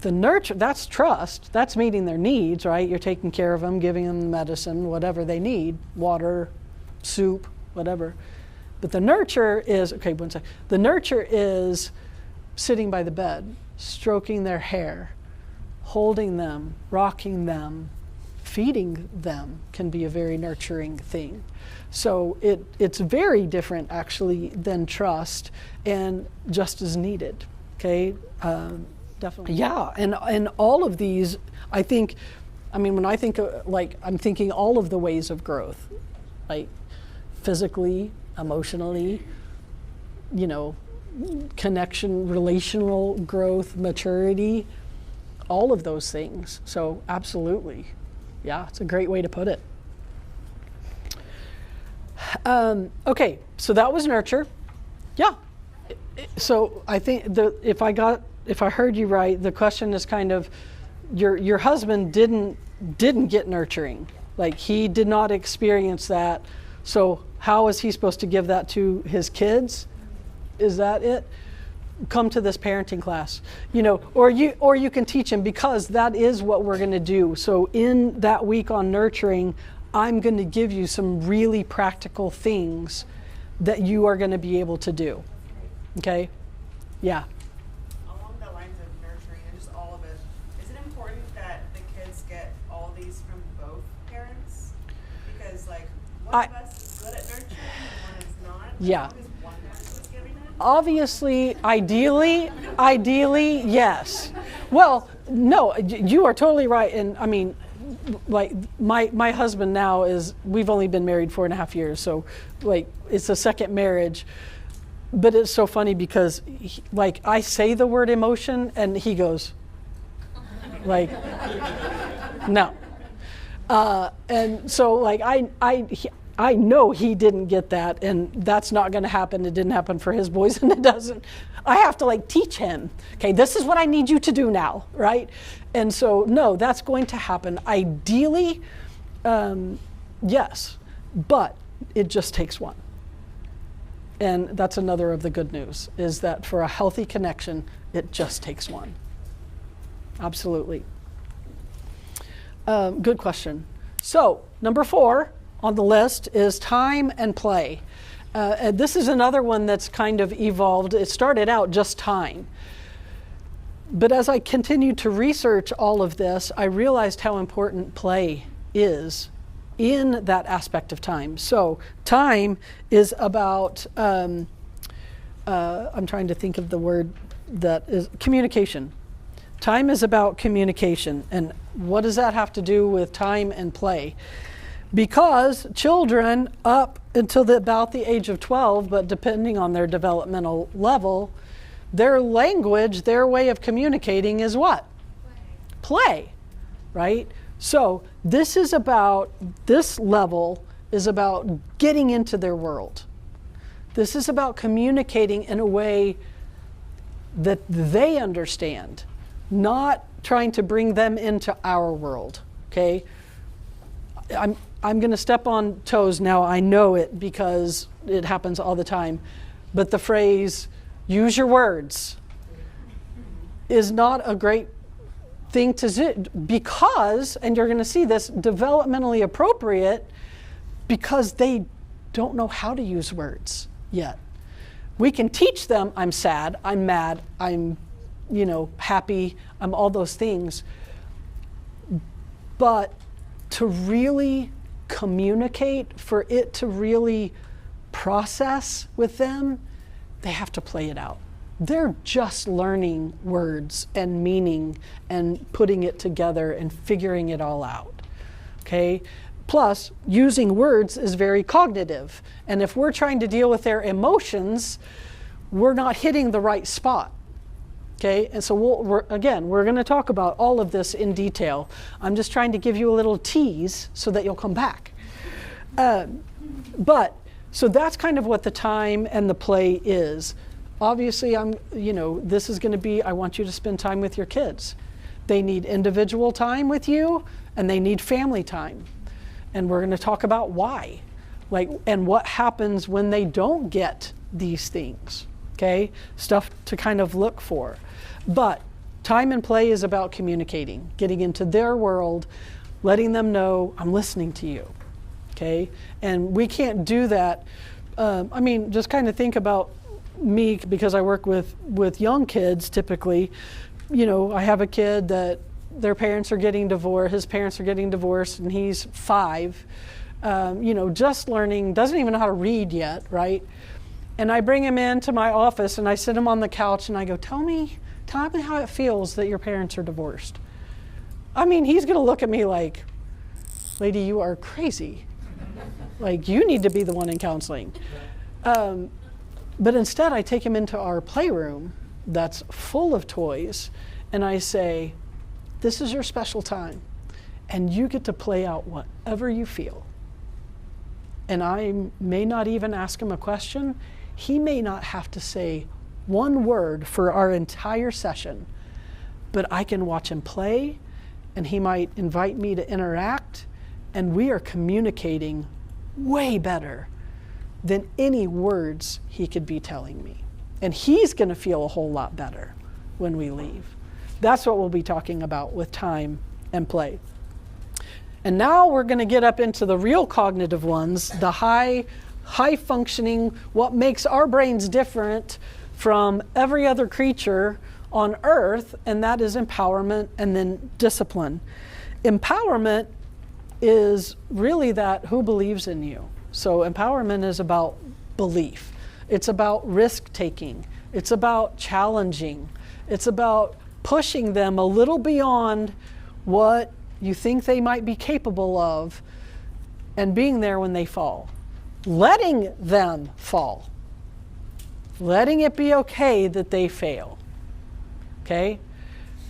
A: The nurture, that's trust, that's meeting their needs, right? You're taking care of them, giving them medicine, whatever they need, water, soup, whatever. But the nurture is, okay, one second. The nurture is sitting by the bed, stroking their hair, holding them, rocking them, feeding them can be a very nurturing thing. So it's very different actually than trust and just as needed, okay? Definitely. Yeah, and all of these, I think, when I think I'm thinking all of the ways of growth, like physically, emotionally, connection, relational growth, maturity, all of those things. So absolutely. Yeah, it's a great way to put it. Okay, so that was nurture. Yeah. So I think if I heard you right, the question is kind of, your husband didn't get nurturing. Like he did not experience that. So how is he supposed to give that to his kids? Is that it? Come to this parenting class, or you can teach him, because that is what we're going to do. So in that week on nurturing, I'm going to give you some really practical things that you are going to be able to do. Okay? Yeah.
H: Along the lines of nurturing and just all of it, is it important that the kids get all these from both parents? Because one of us is good at nurturing and one is not.
A: Yeah.
H: Because one person is giving it.
A: Obviously, ideally, yes. Well, no, you are totally right. And I mean, like my husband now we've only been married 4.5 years, so like it's a second marriage. But it's so funny because like I say the word emotion and he goes like, no. And so like I know he didn't get that, and that's not going to happen. It didn't happen for his boys, and it doesn't. I have to like teach him, okay, this is what I need you to do now, right? And so, no, that's going to happen. Ideally, yes, but it just takes one. And that's another of the good news, is that for a healthy connection, it just takes one. Absolutely. Good question. So, number 4 on the list is time and play. And this is another one that's kind of evolved. It started out just time. But as I continued to research all of this, I realized how important play is in that aspect of time. So time is about, I'm trying to think of the word that is communication. Time is about communication. And what does that have to do with time and play? Because children up until about the age of 12, but depending on their developmental level, their language, their way of communicating is what? Play, right? So this level is about getting into their world. This is about communicating in a way that they understand, not trying to bring them into our world, okay? I'm going to step on toes now. I know it because it happens all the time. But the phrase, use your words, is not a great thing to do because, and you're going to see this, developmentally appropriate because they don't know how to use words yet. We can teach them, I'm sad, I'm mad, I'm, happy, I'm all those things. But to really communicate, for it to really process with them, they have to play it out. They're just learning words and meaning and putting it together and figuring it all out, okay? Plus, using words is very cognitive. And if we're trying to deal with their emotions, we're not hitting the right spot. Okay, and so we're going to talk about all of this in detail. I'm just trying to give you a little tease so that you'll come back. So that's kind of what the time and the play is. Obviously, this is going to be, I want you to spend time with your kids. They need individual time with you, and they need family time. And we're going to talk about why, and what happens when they don't get these things. Okay, stuff to kind of look for. But time and play is about communicating, getting into their world, letting them know, I'm listening to you. Okay, and we can't do that. Just kind of think about me, because I work with young kids typically. I have a kid that their parents are getting divorced, his parents are getting divorced, and he's 5. Just learning, doesn't even know how to read yet, right? And I bring him into my office and I sit him on the couch and I go, tell me how it feels that your parents are divorced. He's going to look at me like, lady, you are crazy. Like, you need to be the one in counseling. But instead, I take him into our playroom that's full of toys and I say, this is your special time and you get to play out whatever you feel. And I may not even ask him a question. He may not have to say one word for our entire session, but I can watch him play, and he might invite me to interact, and we are communicating way better than any words he could be telling me. And he's going to feel a whole lot better when we leave. That's what we'll be talking about with time and play. And now we're going to get up into the real cognitive ones, the high functioning, what makes our brains different from every other creature on earth, and that is empowerment and then discipline. Empowerment is really that who believes in you. So empowerment is about belief. It's about risk taking. It's about challenging. It's about pushing them a little beyond what you think they might be capable of and being there when they fall. Letting them fall. Letting it be okay that they fail. Okay?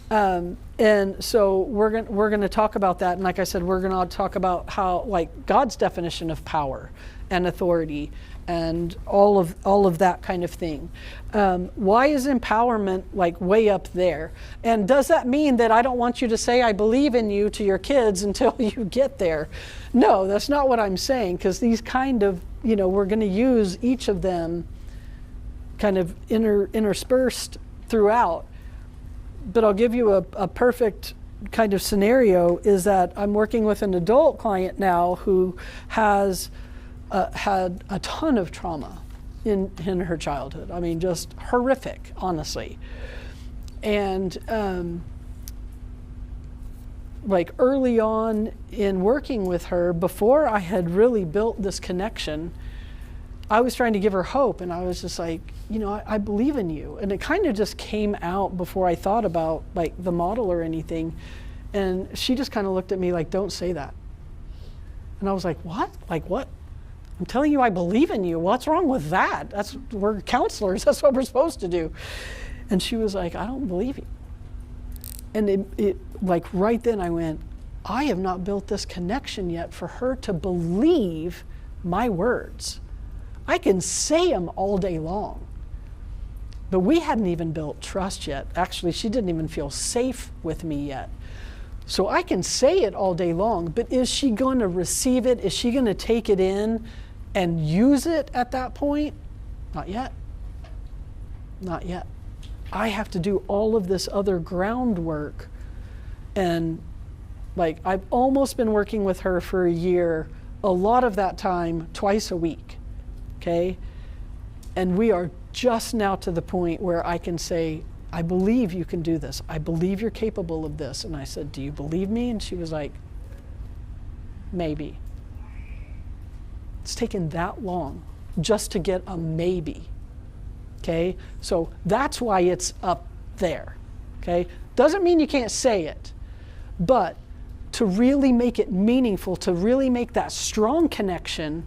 A: And so we're going to talk about that. And like I said, we're going to talk about how, like, God's definition of power and authority and all of that kind of thing. Why is empowerment like way up there? And does that mean that I don't want you to say I believe in you to your kids until you get there? No, that's not what I'm saying, because these kind of, we're going to use each of them kind of interspersed throughout. But I'll give you a perfect kind of scenario is that I'm working with an adult client now who has had a ton of trauma in her childhood. I mean, just horrific, honestly. And like early on in working with her, before I had really built this connection, I was trying to give her hope, and I was just like, I believe in you. And it kind of just came out before I thought about like the model or anything. And she just kind of looked at me like, don't say that. And I was like, what? Like what? I'm telling you I believe in you. What's wrong with that? We're counselors. That's what we're supposed to do. And she was like, I don't believe you. And it like right then I went, I have not built this connection yet for her to believe my words. I can say them all day long. But we hadn't even built trust yet. Actually, she didn't even feel safe with me yet. So I can say it all day long, but is she going to receive it? Is she going to take it in and use it at that point? Not yet. Not yet. I have to do all of this other groundwork. And like, I've almost been working with her for a year, a lot of that time, twice a week. Okay? And we are just now to the point where I can say, I believe you can do this. I believe you're capable of this. And I said, do you believe me? And she was like, maybe. It's taken that long just to get a maybe. Okay? So that's why it's up there. Okay? Doesn't mean you can't say it, but to really make it meaningful, to really make that strong connection,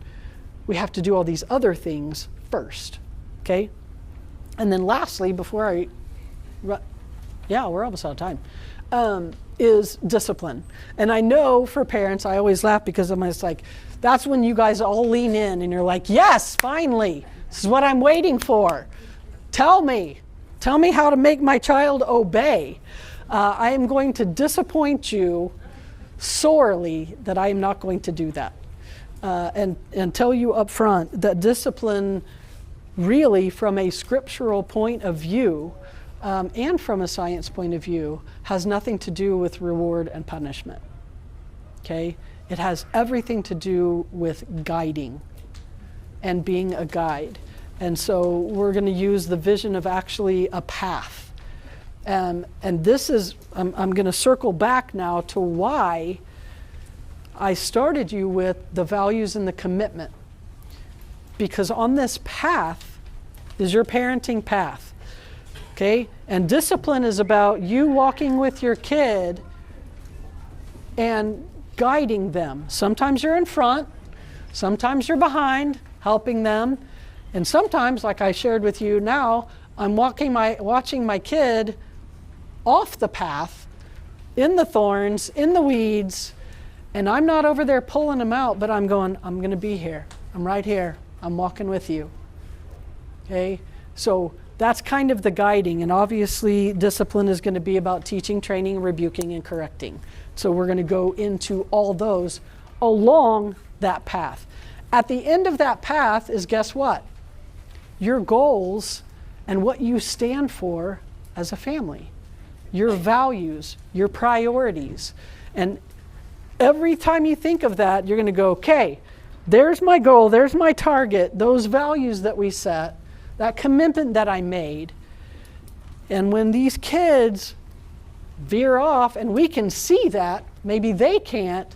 A: we have to do all these other things first. Okay? And then lastly, before we're almost out of time, is discipline. And I know for parents, I always laugh because I'm just like, that's when you guys all lean in and you're like, yes, finally, this is what I'm waiting for. Tell me how to make my child obey. I am going to disappoint you sorely that I am not going to do that. And tell you up front that discipline really from a scriptural point of view and from a science point of view has nothing to do with reward and punishment. Okay? It has everything to do with guiding and being a guide. And so we're going to use the vision of actually a path. And this is, I'm going to circle back now to why I started you with the values and the commitment. Because on this path is your parenting path. Okay? And discipline is about you walking with your kid and guiding them. Sometimes you're in front, sometimes you're behind, helping them. And sometimes, like I shared with you now, I'm watching my kid off the path, in the thorns, in the weeds, and I'm not over there pulling them out, but I'm going to be here. I'm right here. I'm walking with you. Okay? So that's kind of the guiding, and obviously discipline is going to be about teaching, training, rebuking, and correcting. So we're going to go into all those along that path. At the end of that path is, guess what? Your goals and what you stand for as a family. Your values, your priorities. And every time you think of that, you're going to go, okay, there's my goal, there's my target, those values that we set, that commitment that I made. And when these kids veer off, and we can see that, maybe they can't,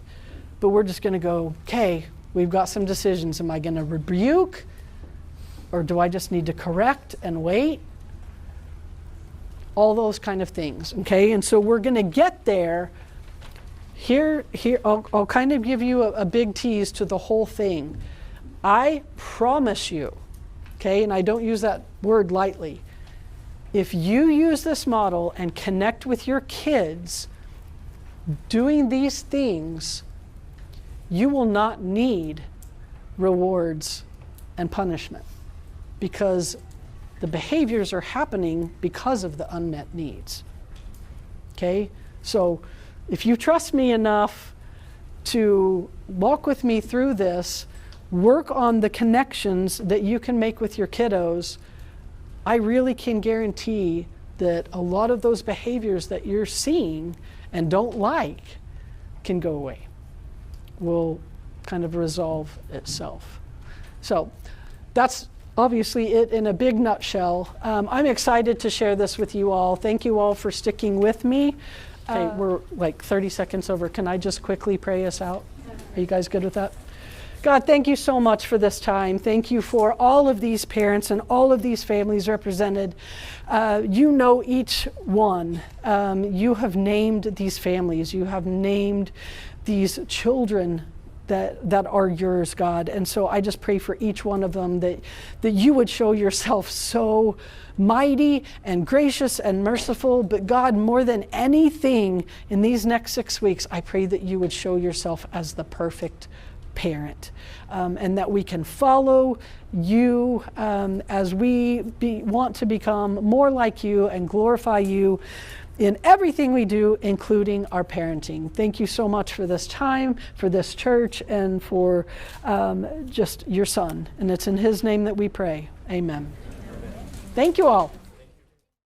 A: but we're just going to go, okay, we've got some decisions. Am I going to rebuke Or do I just need to correct and wait? All those kind of things, okay? And so we're going to get there. Here, I'll kind of give you a big tease to the whole thing. I promise you, okay, and I don't use that word lightly, if you use this model and connect with your kids doing these things, you will not need rewards and punishment, because the behaviors are happening because of the unmet needs. Okay? So if you trust me enough to walk with me through this, work on the connections that you can make with your kiddos, I really can guarantee that a lot of those behaviors that you're seeing and don't like can go away. Will kind of resolve itself. So that's obviously it in a big nutshell. I'm excited to share this with you all. Thank you all for sticking with me. Okay, we're like 30 seconds over. Can I just quickly pray us out? Are you guys good with that? God, thank you so much for this time. Thank you for all of these parents and all of these families represented. You know each one. You have named these families. You have named these children that are yours, God. And so I just pray for each one of them that you would show yourself so mighty and gracious and merciful. But God, more than anything in these next 6 weeks, I pray that you would show yourself as the perfect parent, and that we can follow you as we want to become more like you and glorify you in everything we do, including our parenting. Thank you so much for this time, for this church, and for just your son. And it's in his name that we pray. Amen. Thank you all.